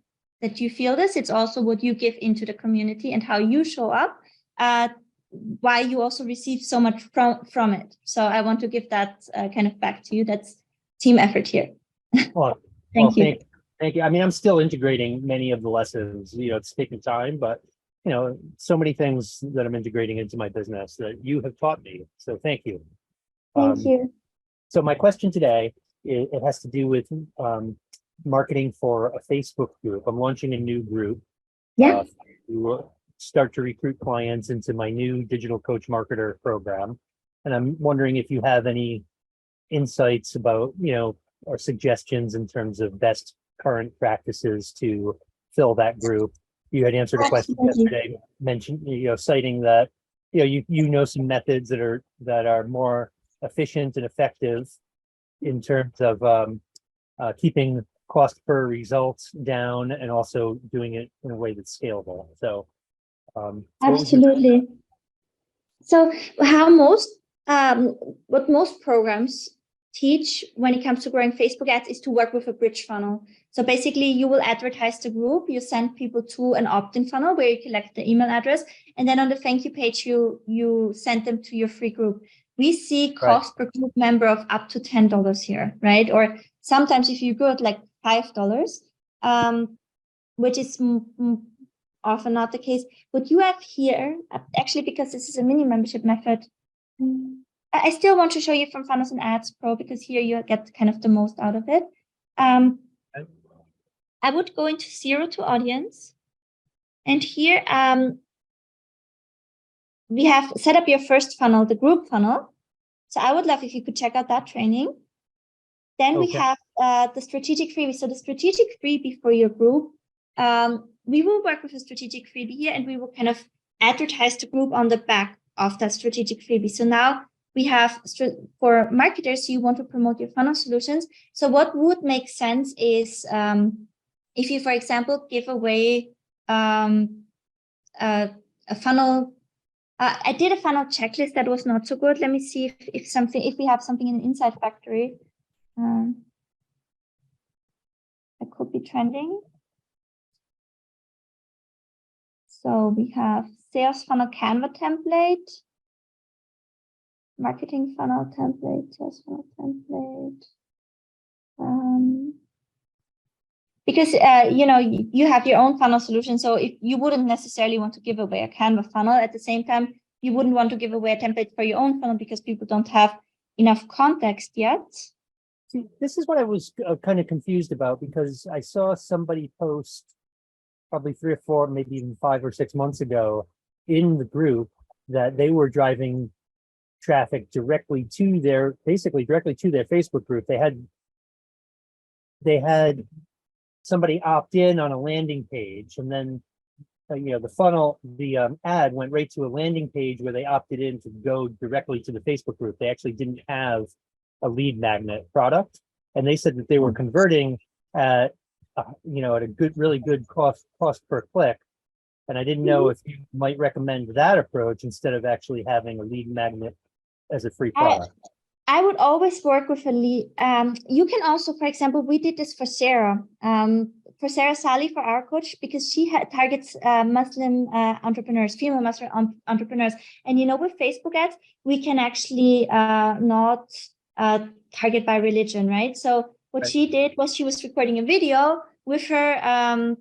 you feel this. It's also what you give into the community and how you show up. Why you also receive so much from it. So I want to give that kind of back to you. That's team effort here. Well, Thank you. Thank you. I mean, I'm still integrating many of the lessons, it's taking time, but so many things that I'm integrating into my business that you have taught me. So thank you. Thank you. So my question today, it has to do with marketing for a Facebook group. I'm launching a new group. Yeah. Start to recruit clients into my new digital coach marketer program. And I'm wondering if you have any insights about, or suggestions in terms of best current practices to fill that group. You had answered a question yesterday, mentioned, citing that, some methods that are more efficient and effective in terms of keeping cost per result down and also doing it in a way that's scalable. So absolutely. So what most programs teach when it comes to growing Facebook ads is to work with a bridge funnel. So basically you will advertise the group, you send people to an opt-in funnel where you collect the email address, and then on the thank you page, you send them to your free group. We see cost per group member of up to $10 here, right? Or sometimes if you go at like $5, which is often not the case. What you have here, actually, because this is a mini membership method, I still want to show you from Funnels and Ads Pro because here you get kind of the most out of it. I would go into 0 to audience. And here we have set up your first funnel, the group funnel. So I would love if you could check out that training. Then we have the strategic freebie. So the strategic freebie for your group, we will work with a strategic freebie here and we will kind of advertise the group on the back of that strategic freebie. So now we have for marketers, you want to promote your funnel solutions. So what would make sense is if you, for example, give away a funnel. I did a funnel checklist that was not so good. Let me see if we have something in the Insight Factory that could be trending. So we have sales funnel CANVA template, marketing funnel template, sales funnel template. Because you have your own funnel solution, so if you wouldn't necessarily want to give away a Canva funnel, at the same time, you wouldn't want to give away a template for your own funnel because people don't have enough context yet. See, this is what I was kind of confused about because I saw somebody post probably 3 or 4, maybe even 5 or 6 months ago in the group that they were driving traffic directly to their Facebook group. They had somebody opt in on a landing page, and then the funnel, the ad went right to a landing page where they opted in to go directly to the Facebook group. They actually didn't have a lead magnet product, and they said that they were converting at a really good cost per click. And I didn't know if you might recommend that approach instead of actually having a lead magnet as a free product. I would always work with a lead. You can also, for example, we did this for Sarah Sally, for our coach, because she targets Muslim entrepreneurs, female Muslim entrepreneurs. And with Facebook ads, we can actually not target by religion, right? So what she did was she was recording a video with her,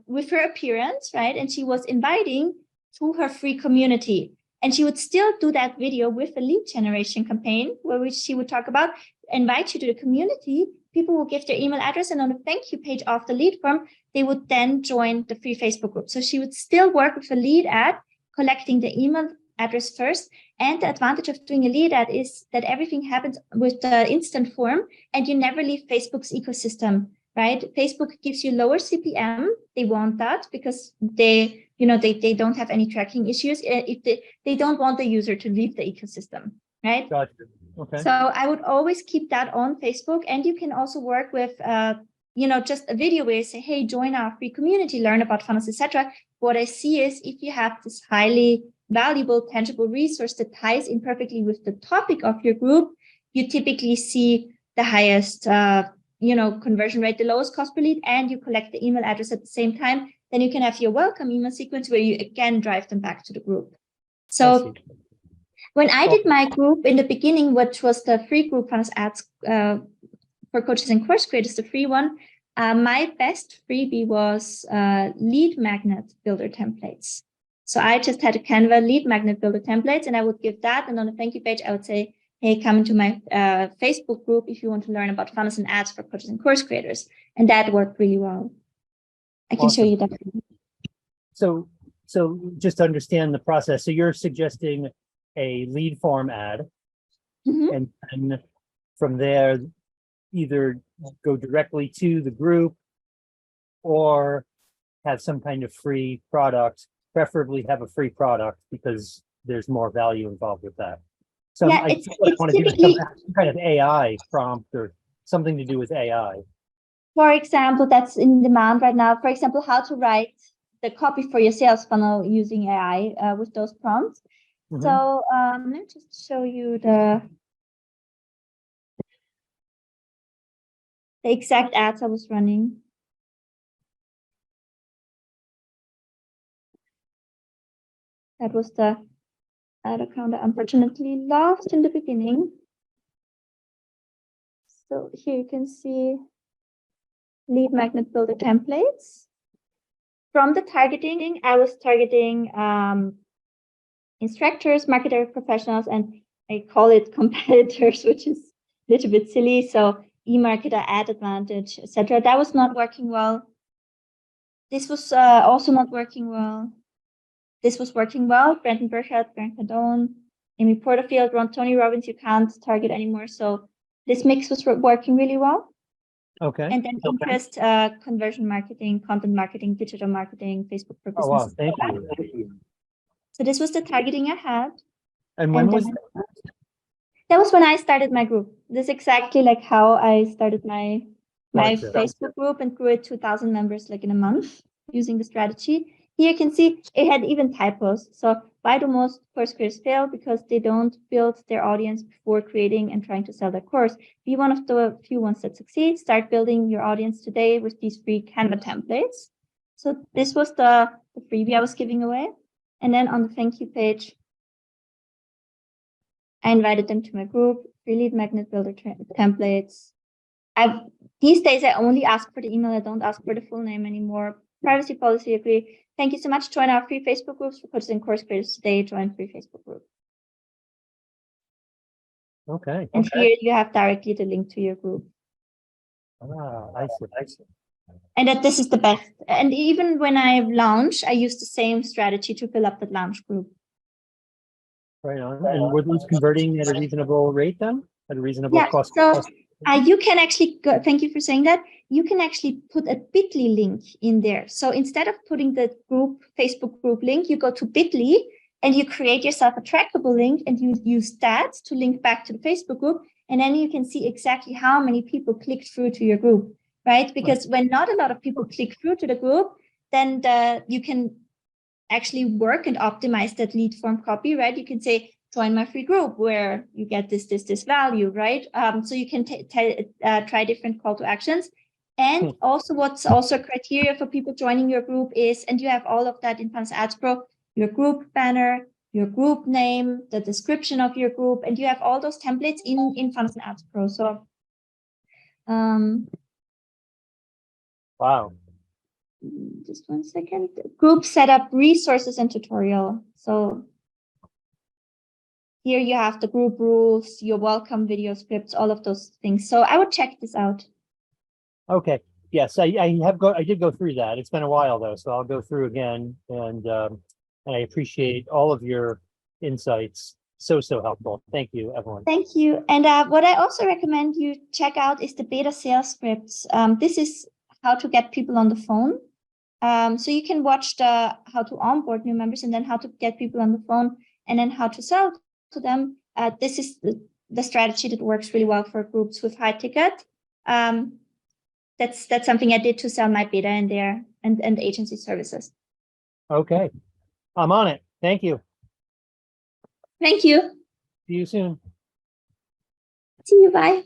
with her appearance, right? And she was inviting to her free community. And she would still do that video with a lead generation campaign, which she would talk about invite you to the community, people will give their email address, and on the thank you page of the lead form, they would then join the free Facebook group. So she would still work with a lead ad, collecting the email address first. And the advantage of doing a lead ad is that everything happens with the instant form, and you never leave Facebook's ecosystem, right? Facebook gives you lower CPM. They want that because they don't have any tracking issues. If they don't want the user to leave the ecosystem, right? Gotcha. Okay. So I would always keep that on Facebook. And you can also work with, just a video where you say, hey, join our free community, learn about funnels, etc. What I see is if you have this highly valuable, tangible resource that ties in perfectly with the topic of your group, you typically see the highest, conversion rate, the lowest cost per lead, and you collect the email address at the same time. Then you can have your welcome email sequence where you again drive them back to the group. So when I did my group in the beginning, which was the free group funnels ads for coaches and course creators, the free one, my best freebie was lead magnet builder templates. So I just had a CANVA lead magnet builder templates, and I would give that. And on the thank you page, I would say, hey, come into my Facebook group if you want to learn about funnels and ads for coaches and course creators. And that worked really well. I can show you that. So just to understand the process, so you're suggesting a lead form ad, and then from there, either go directly to the group or have some kind of free product, preferably have a free product because there's more value involved with that. So yeah, I want to do some kind of AI prompt or something to do with AI. For example, that's in demand right now. For example, how to write the copy for your sales funnel using AI with those prompts. So let me just show you the exact ads I was running. That was the ad account I unfortunately lost in the beginning. So here you can see lead magnet builder templates. From the targeting, I was targeting instructors, marketer professionals, and I call it competitors, which is a little bit silly. So e-marketer, ad advantage, etc. That was not working well. This was also not working well. This was working well. Brandon Burchard, Grant Cardone, Amy Porterfield, Tony Robbins, you can't target anymore. So this mix was working really well. Okay. And then interest, conversion marketing, content marketing, digital marketing, Facebook for business. Oh, wow. Thank you. So this was the targeting I had. And when was that was when I started my group. This is exactly like how I started my Facebook group and grew it 2,000 members like in a month using the strategy. Here you can see it had even typos. So why do most course creators fail? Because they don't build their audience before creating and trying to sell their course. Be one of the few ones that succeed. Start building your audience today with these free Canva templates. So this was the freebie I was giving away. And then on the thank you page, I invited them to my group, free lead magnet builder templates. These days, I only ask for the email. I don't ask for the full name anymore. Privacy policy agree. Thank you so much. Join our free Facebook groups for coaches and course creators today. Join free Facebook group. Okay. And here you have directly the link to your group. I see. And that this is the best. And even when I launch, I use the same strategy to fill up the launch group. Right on. And were those converting at a reasonable rate then? At a reasonable cost? So you can actually go, thank you for saying that. You can actually put a bit.ly link in there. So instead of putting the group Facebook group link, you go to bit.ly and you create yourself a trackable link and you use that to link back to the Facebook group. And then you can see exactly how many people clicked through to your group, right? Because when not a lot of people click through to the group, then you can actually work and optimize that lead form copy, right? You can say, join my free group where you get this value, right? So you can try different call to actions. And also what's also a criteria for people joining your group is, and you have all of that in Funnels Ads Pro, your group banner, your group name, the description of your group, and you have all those templates in Funnels Ads Pro. So, wow. Just 1 second. Group setup, resources, and tutorial. So Here you have the group rules, your welcome video scripts, all of those things. So I would check this out. Okay. Yes, I did go through that. It's been a while though, so I'll go through again, and I appreciate all of your insights. So helpful. Thank you, everyone. Thank you. And what I also recommend you check out is the beta sales scripts. This is how to get people on the phone. So you can watch the how to onboard new members, and then how to get people on the phone, and then how to sell to them. This is the strategy that works really well for groups with high ticket. That's something I did to sell my beta in there and agency services. Okay. I'm on it. Thank you. Thank you. See you soon. See you. Bye.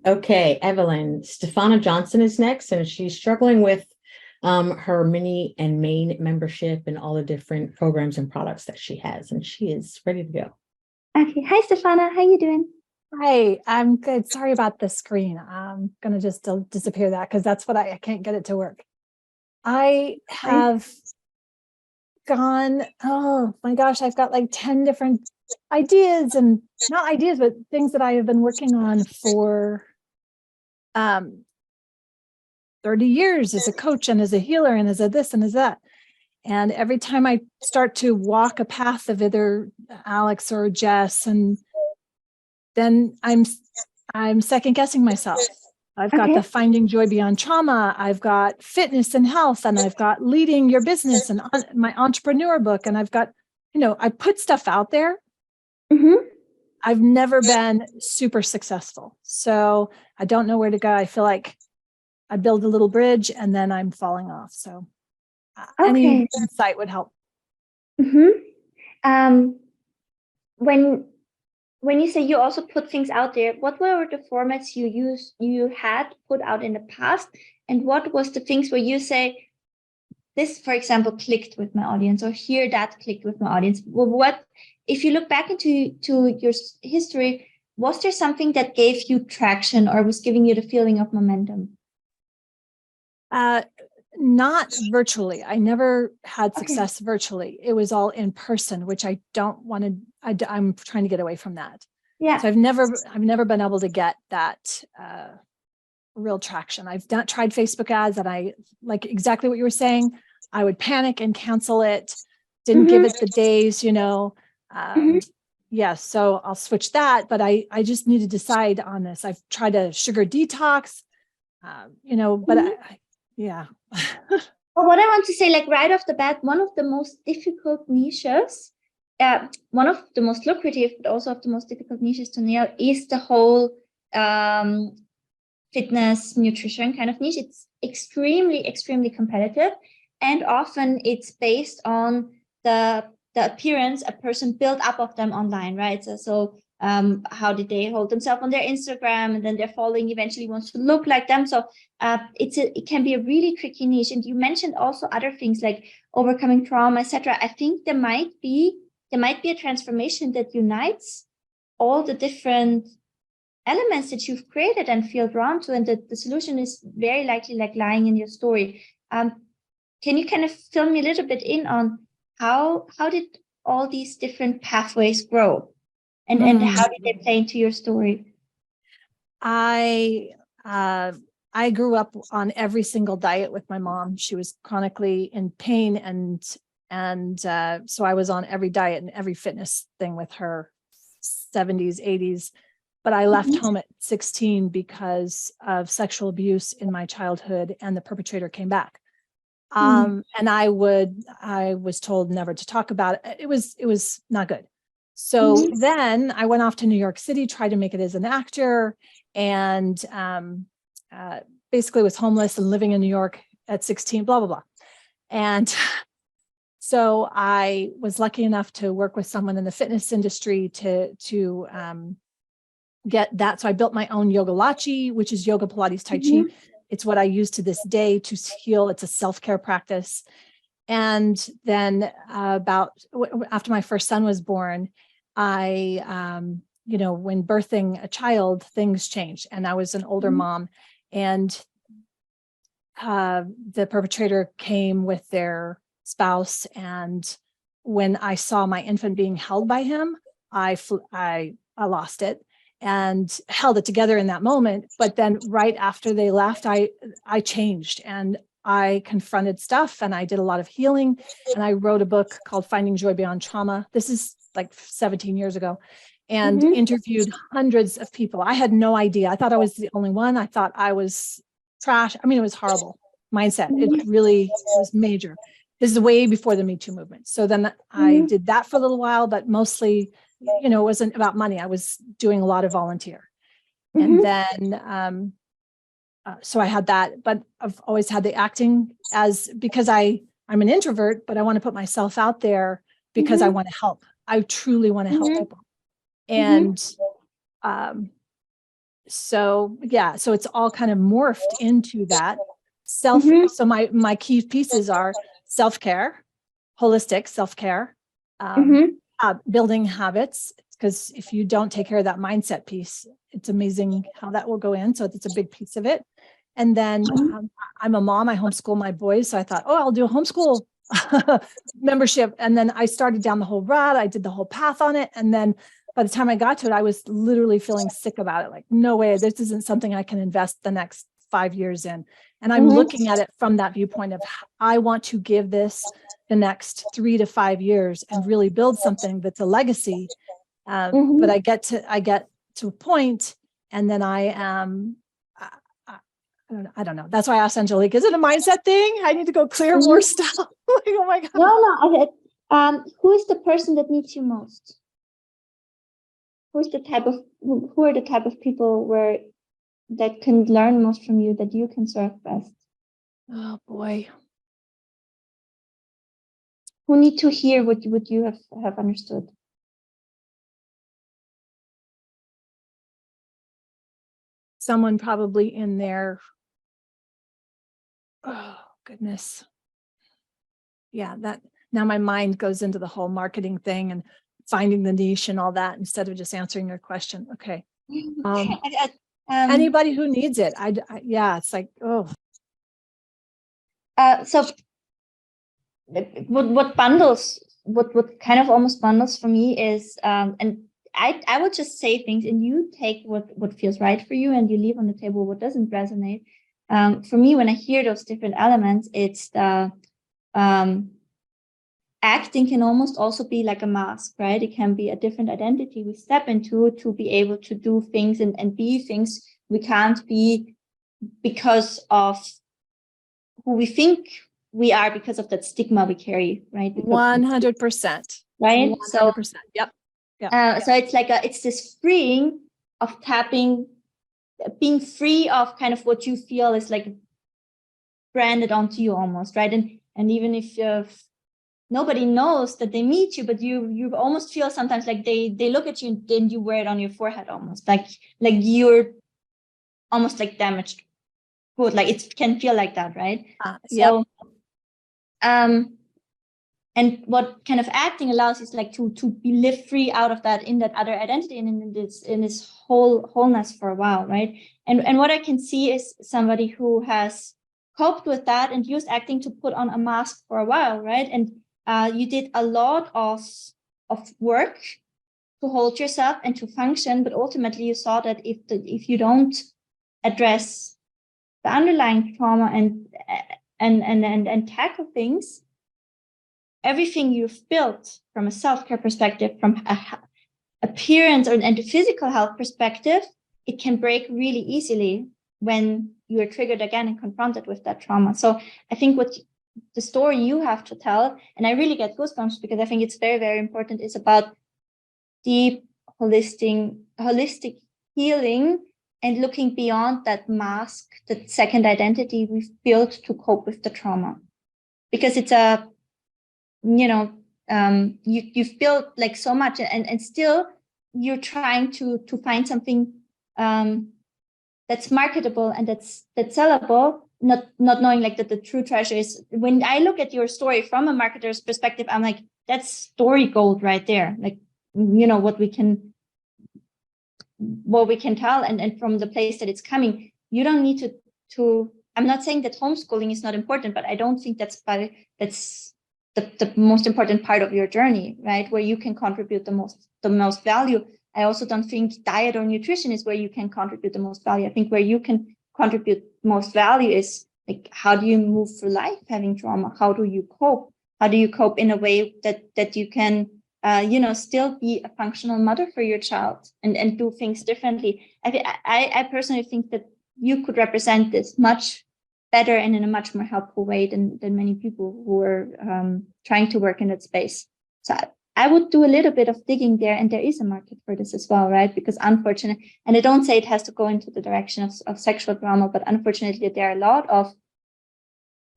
Okay, Evelyn. Stefana Johnson is next, and she's struggling with her mini and main membership and all the different programs and products that she has, and she is ready to go. Okay. Hi, Stefana. How you doing? Hi, I'm good. Sorry about the screen. I'm gonna just disappear that because that's what I can't get it to work. I have gone, oh my gosh, I've got like 10 different ideas, and not ideas, but things that I have been working on for 30 years as a coach and as a healer and as a this and as that. And every time I start to walk a path of either Alex or Jess, and then I'm second guessing myself. I've got the Finding Joy Beyond Trauma. I've got fitness and health, and I've got leading your business and my entrepreneur book. And I've got, I put stuff out there. I've never been super successful. So I don't know where to go. I feel like I build a little bridge and then I'm falling off. So any insight would help. When you say you also put things out there, what were the formats you had put out in the past? And what was the things where you say, this, for example, clicked with my audience, or here that clicked with my audience? Well, what, if you look back into your history, was there something that gave you traction or was giving you the feeling of momentum? Not virtually. I never had success virtually. It was all in person, which I don't want to, I'm trying to get away from that. Yeah. So I've never been able to get that real traction. I've tried Facebook ads, and I, like exactly what you were saying, I would panic and cancel it. Didn't give it the days, yeah, so I'll switch that, but I just need to decide on this. I've tried a sugar detox, but yeah. Well, what I want to say, like right off the bat, one of the most difficult niches, one of the most lucrative, but also of the most difficult niches to nail is the whole fitness, nutrition kind of niche. It's extremely competitive. And often it's based on the appearance a person built up of them online, right? So how did they hold themselves on their Instagram, and then their following eventually wants to look like them. So it can be a really tricky niche. And you mentioned also other things like overcoming trauma, etc. I think there might be a transformation that unites all the different elements that you've created and feel drawn to, and the solution is very likely like lying in your story. Can you kind of fill me a little bit in on how did all these different pathways grow? And how did they play into your story? I grew up on every single diet with my mom. She was chronically in pain, and so I was on every diet and every fitness thing with her, 70s, 80s. But I left home at 16 because of sexual abuse in my childhood, and the perpetrator came back. And I was told never to talk about it. It was not good. So then I went off to New York City, tried to make it as an actor, and basically was homeless and living in New York at 16, blah, blah, blah. And so I was lucky enough to work with someone in the fitness industry to get that. So I built my own yoga lachi, which is yoga, Pilates, Tai Chi. It's what I use to this day to heal. It's a self-care practice. And then after my first son was born, I, when birthing a child, things changed. And I was an older mom, and the perpetrator came with their spouse. And when I saw my infant being held by him, I lost it and held it together in that moment. But then right after they left, I changed and I confronted stuff and I did a lot of healing, and I wrote a book called Finding Joy Beyond Trauma. This is like 17 years ago, and interviewed hundreds of people. I had no idea. I thought I was the only one. I thought I was trash. I mean, it was horrible mindset. It really was major. This is way before the Me Too movement. So then I did that for a little while, but mostly, it wasn't about money. I was doing a lot of volunteer. And then, so I had that, but I've always had the acting because I'm an introvert, but I want to put myself out there because I want to help. I truly want to help people. And, so it's all kind of morphed into that self. So my key pieces are self-care, holistic self-care, building habits, because if you don't take care of that mindset piece, it's amazing how that will go in. So it's a big piece of it. And then I'm a mom, I homeschool my boys. So I thought, I'll do a homeschool membership. And then I started down the whole route. I did the whole path on it. And then by the time I got to it, I was literally feeling sick about it. Like, no way, this isn't something I can invest the next 5 years in. And I'm looking at it from that viewpoint of, I want to give this the next 3 to 5 years and really build something that's a legacy. But I get to a point, and then I don't know. That's why I asked Angelique, is it a mindset thing? I need to go clear more stuff. Like, oh my God. No. Who is the person that needs you most? Who are the type of people that can learn most from you, that you can serve best? Oh boy. Who need to hear what you have understood? Someone probably in there. Oh goodness. Yeah, that now my mind goes into the whole marketing thing and finding the niche and all that instead of just answering your question. Okay. Anybody who needs it. It's like, oh. So what kind of almost bundles for me is, and I would just say things and you take what feels right for you and you leave on the table what doesn't resonate. For me, when I hear those different elements, it's the acting can almost also be like a mask, right? It can be a different identity we step into to be able to do things and be things we can't be because of who we think we are, because of that stigma we carry, right? 100%. Right? 100%. Yep. So it's like it's this freeing of being free of kind of what you feel is like branded onto you almost, right? And even if nobody knows that they meet you, but you almost feel sometimes like they look at you and then you wear it on your forehead almost like you're almost like damaged good. Like it can feel like that, right? So and what kind of acting allows is like to be live free out of that, in that other identity and in this wholeness for a while, right? And what I can see is somebody who has coped with that and used acting to put on a mask for a while, right? And you did a lot of work to hold yourself and to function, but ultimately you saw that if you don't address the underlying trauma and tackle things, everything you've built from a self-care perspective, from appearance and a physical health perspective, it can break really easily when you are triggered again and confronted with that trauma. So I think what the story you have to tell, and I really get goosebumps because I think it's very, very important, is about deep holistic healing and looking beyond that mask, that second identity we've built to cope with the trauma. Because it's you've built like so much and still you're trying to find something that's marketable and that's sellable, not knowing like that the true treasure is. When I look at your story from a marketer's perspective, I'm like, that's story gold right there. Like, what we can tell and from the place that it's coming. You don't need to I'm not saying that homeschooling is not important, but I don't think that's the most important part of your journey, right? Where you can contribute the most. the most value. I also don't think diet or nutrition is where you can contribute the most value. I think where you can contribute most value is like, how do you move through life having trauma? How do you cope? How do you cope in a way that you can, still be a functional mother for your child and do things differently? I personally think that you could represent this much better and in a much more helpful way than many people who are trying to work in that space. So I would do a little bit of digging there, and there is a market for this as well, right? Because unfortunately, and I don't say it has to go into the direction of sexual trauma, but unfortunately, there are a lot of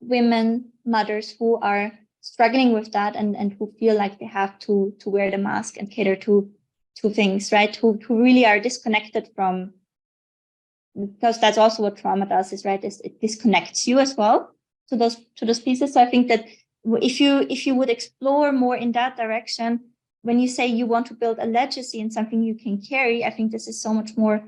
women, mothers who are struggling with that and who feel like they have to wear the mask and cater to things, right? Who really are disconnected from, because that's also what trauma does, is right, is it disconnects you as well to those pieces. So I think that if you would explore more in that direction, when you say you want to build a legacy and something you can carry, I think this is so much more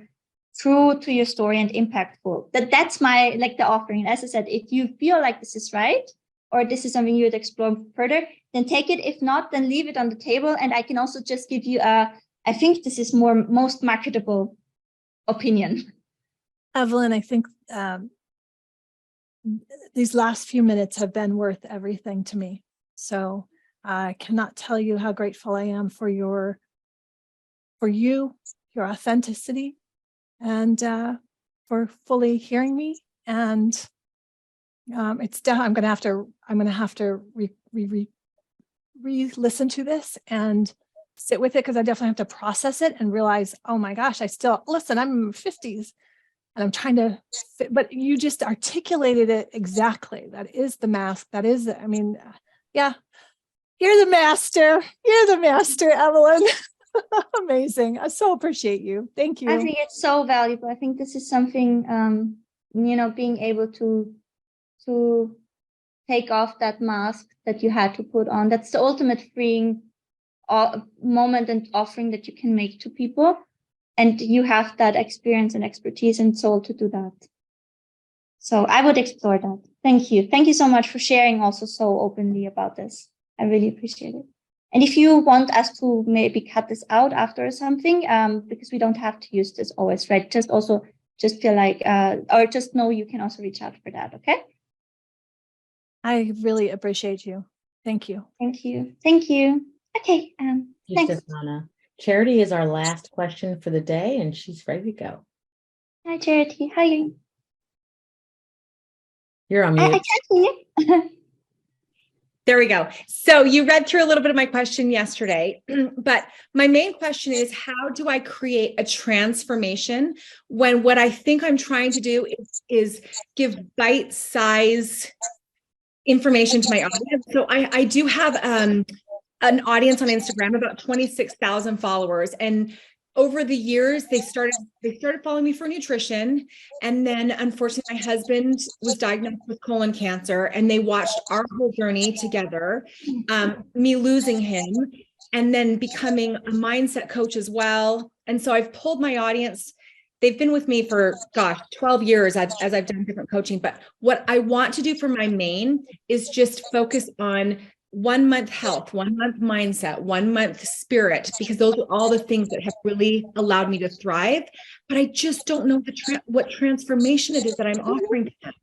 true to your story and impactful. That's my, like, the offering. As I said, if you feel like this is right, or this is something you would explore further, then take it. If not, then leave it on the table. And I can also just give you I think this is most marketable opinion. Evelyn, I think these last few minutes have been worth everything to me. So I cannot tell you how grateful I am for your authenticity, and for fully hearing me. And I'm going to have to re-listen to this and sit with it, because I definitely have to process it and realize, oh my gosh, I'm in my 50s and I'm trying to fit, but you just articulated it exactly. That is the mask. That is, yeah, you're the master, Evelyn. Amazing. I so appreciate you. Thank you. I think it's so valuable. I think this is something, being able to take off that mask that you had to put on. That's the ultimate freeing moment and offering that you can make to people. And you have that experience and expertise and soul to do that. So I would explore that. Thank you. Thank you so much for sharing also so openly about this. I really appreciate it. And if you want us to maybe cut this out after or something, because we don't have to use this always, right? Just feel like, or just know you can also reach out for that. Okay. I really appreciate you. Thank you. Thank you. Thank you. Okay. Thanks. Stefana. Charity is our last question for the day, and she's ready to go. Hi, Charity. Hi. You're on mute. I can't hear you. There we go. So you read through a little bit of my question yesterday, but my main question is, how do I create a transformation when what I think I'm trying to do is give bite-size information to my audience? So I do have an audience on Instagram, about 26,000 followers. And over the years, they started following me for nutrition. And then unfortunately, my husband was diagnosed with colon cancer, and they watched our whole journey together, me losing him, and then becoming a mindset coach as well. And so I've pulled my audience. They've been with me for, 12 years as I've done different coaching. But what I want to do for my main is just focus on 1 month health, 1 month mindset, 1 month spirit, because those are all the things that have really allowed me to thrive. But I just don't know what transformation it is that I'm offering to them.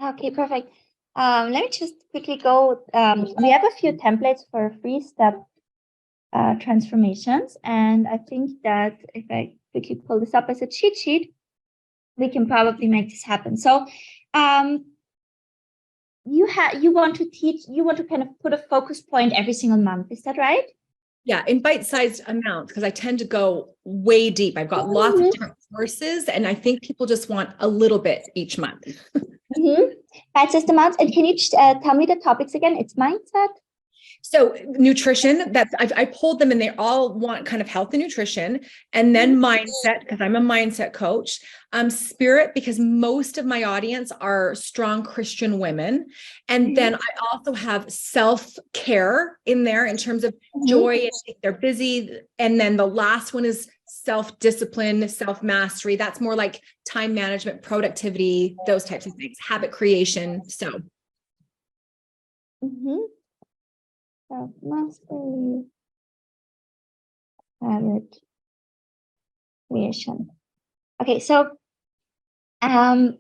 Okay, perfect. Let me just quickly go. We have a few templates for 3-step transformations. And I think that if I quickly pull this up as a cheat sheet, we can probably make this happen. So you want to kind of put a focus point every single month. Is that right? Yeah, in bite-sized amounts, because I tend to go way deep. I've got lots of different courses, and I think people just want a little bit each month. Bite-sized amounts. And can you tell me the topics again? It's mindset. So nutrition, I pulled them, and they all want kind of health and nutrition, and then mindset, because I'm a mindset coach, spirit, because most of my audience are strong Christian women. And then I also have self-care in there in terms of joy, and if they're busy. And then the last one is self-discipline, self-mastery. That's more like time management, productivity, those types of things, habit creation. So. Self-mastery. habit creation. Okay, so I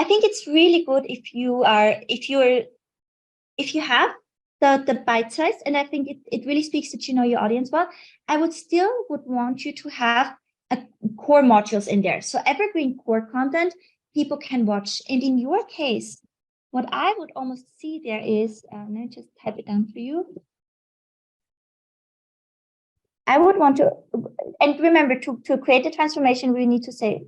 think it's really good if you have the bite size, and I think it really speaks that you know your audience well. I would want you to have a core modules in there. So evergreen core content people can watch. And in your case, what I would almost see there is, let me just type it down for you. I would want to, and remember to create the transformation, we need to say,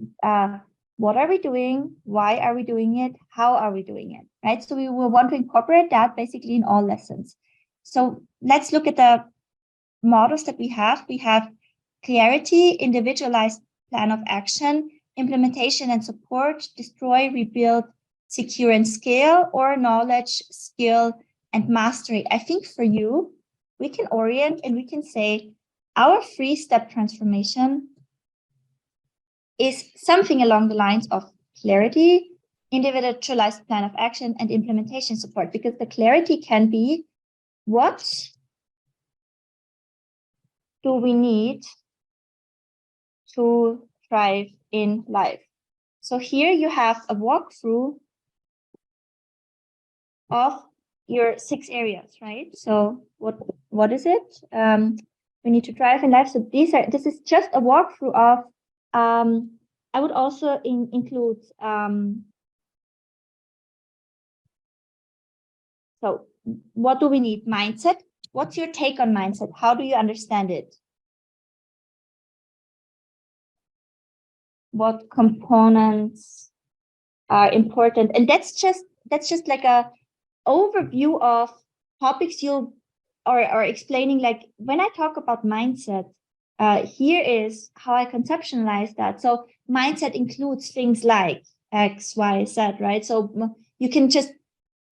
what are we doing? Why are we doing it? How are we doing it? Right? So we will want to incorporate that basically in all lessons. So let's look at the models that we have. We have clarity, individualized plan of action, implementation and support, destroy, rebuild, secure and scale, or knowledge, skill, and mastery. I think for you, we can orient and we can say our 3-step transformation is something along the lines of clarity, individualized plan of action, and implementation support, because the clarity can be, what do we need to thrive in life? So here you have a walkthrough of your 6 areas, right? So what is it? We need to thrive in life. So this is just a walkthrough of, I would also include, so what do we need? Mindset. What's your take on mindset? How do you understand it? What components are important? And that's just like a overview of topics you'll or explaining, like when I talk about mindset, here is how I conceptualize that. So mindset includes things like X, Y, Z, right? So you can just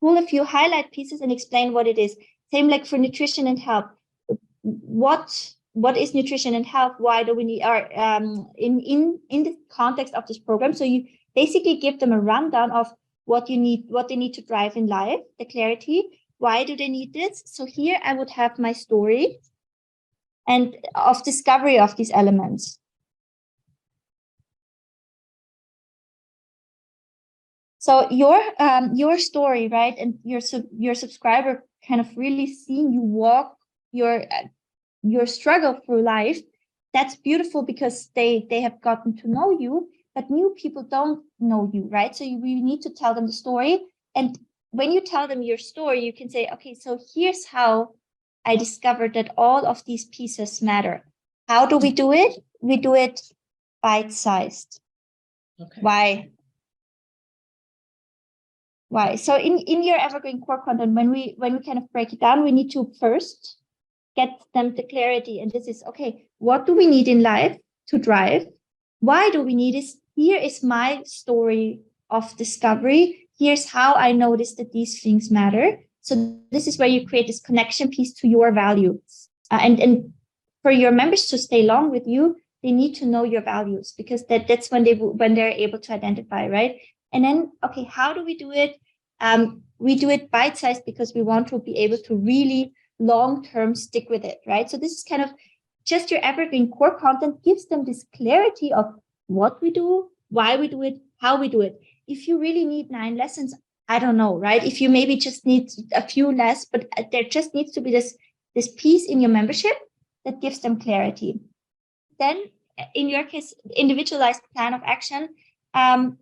pull a few highlight pieces and explain what it is. Same like for nutrition and health. What is nutrition and health? Why do we need in the context of this program? So you basically give them a rundown of what they need to drive in life, the clarity. Why do they need this? So here I would have my story and of discovery of these elements. So your story, right, and your subscriber kind of really seeing you walk your struggle through life. That's beautiful because they have gotten to know you, but new people don't know you, right? So we need to tell them the story. And when you tell them your story, you can say, okay, so here's how I discovered that all of these pieces matter. How do we do it? We do it bite-sized. Okay. Why? So in your evergreen core content, when we kind of break it down, we need to first get them the clarity. And this is, okay, what do we need in life to drive? Why do we need this? Here is my story of discovery. Here's how I noticed that these things matter. So this is where you create this connection piece to your values. And for your members to stay long with you, they need to know your values, because that's when they're able to identify, right? And then, okay, how do we do it? We do it bite-sized because we want to be able to really long-term stick with it, right? So this is kind of just your evergreen core content gives them this clarity of what we do, why we do it, how we do it. If you really need 9 lessons, I don't know, right? If you maybe just need a few less, but there just needs to be this piece in your membership that gives them clarity. Then in your case, individualized plan of action. I'm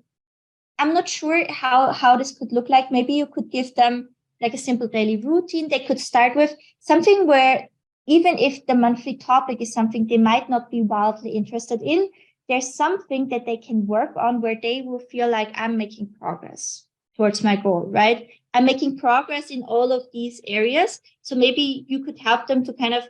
not sure how this could look like. Maybe you could give them like a simple daily routine. They could start with something where even if the monthly topic is something they might not be wildly interested in, there's something that they can work on where they will feel like I'm making progress towards my goal, right? I'm making progress in all of these areas. So maybe you could help them to kind of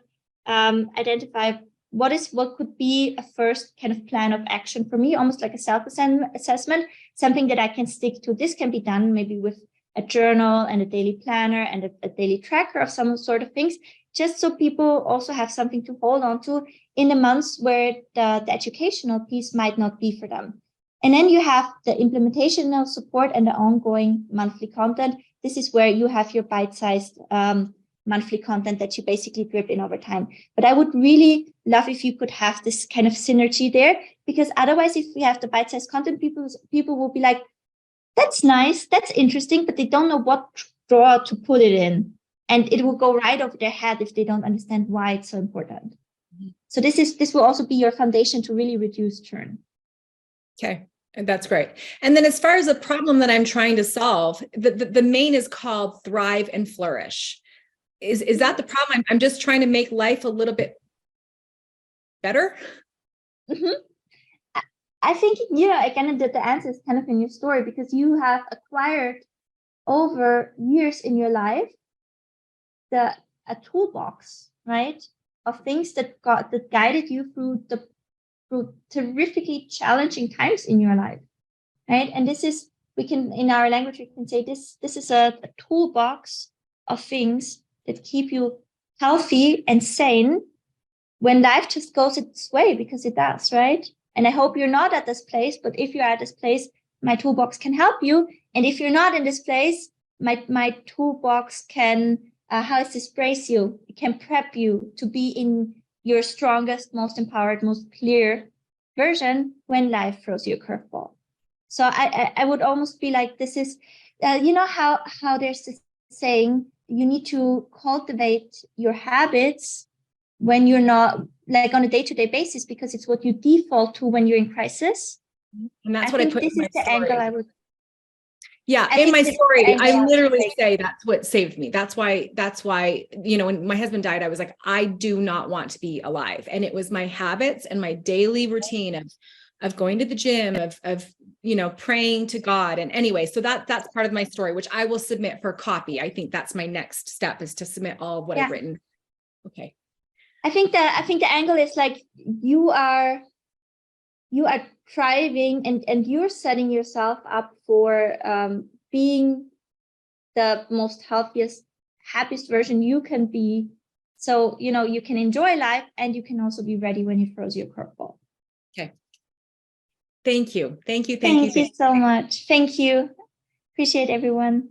identify what could be a first kind of plan of action for me, almost like a self-assessment, something that I can stick to. This can be done maybe with a journal and a daily planner and a daily tracker of some sort of things, just so people also have something to hold on to in the months where the educational piece might not be for them. And then you have the implementational support and the ongoing monthly content. This is where you have your bite-sized monthly content that you basically drip in over time. But I would really love if you could have this kind of synergy there, because otherwise, if we have the bite-sized content, people will be like, that's nice, that's interesting, but they don't know what drawer to put it in. And it will go right over their head if they don't understand why it's so important. So this will also be your foundation to really reduce churn. Okay. And that's great. And then as far as the problem that I'm trying to solve, the main is called Thrive and Flourish. Is that the problem? I'm just trying to make life a little bit better. I think, again, the answer is kind of in your story, because you have acquired over years in your life a toolbox, right, of things that guided you through terrifically challenging times in your life, right? And this is, in our language, we can say this is a toolbox of things that keep you healthy and sane when life just goes its way, because it does, right? And I hope you're not at this place, but if you're at this place, my toolbox can help you. And if you're not in this place, my toolbox can, brace you? It can prep you to be in your strongest, most empowered, most clear version when life throws you a curveball. So I would almost be like, this is, how there's this saying, you need to cultivate your habits when you're not, like, on a day-to-day basis, because it's what you default to when you're in crisis. And that's what I put in my story. Angle I would. Yeah, in my story, I literally say that's what saved me. That's why, when my husband died, I was like, I do not want to be alive. And it was my habits and my daily routine of going to the gym, of praying to God. And anyway, so that's part of my story, which I will submit for copy. I think that's my next step, is to submit all of what I've written. Okay. I think the angle is like, you are thriving and you're setting yourself up for being the most healthiest, happiest version you can be. So, you can enjoy life, and you can also be ready when it throws you a curveball. Okay. Thank you. Thank you so much. Thank you. Appreciate everyone.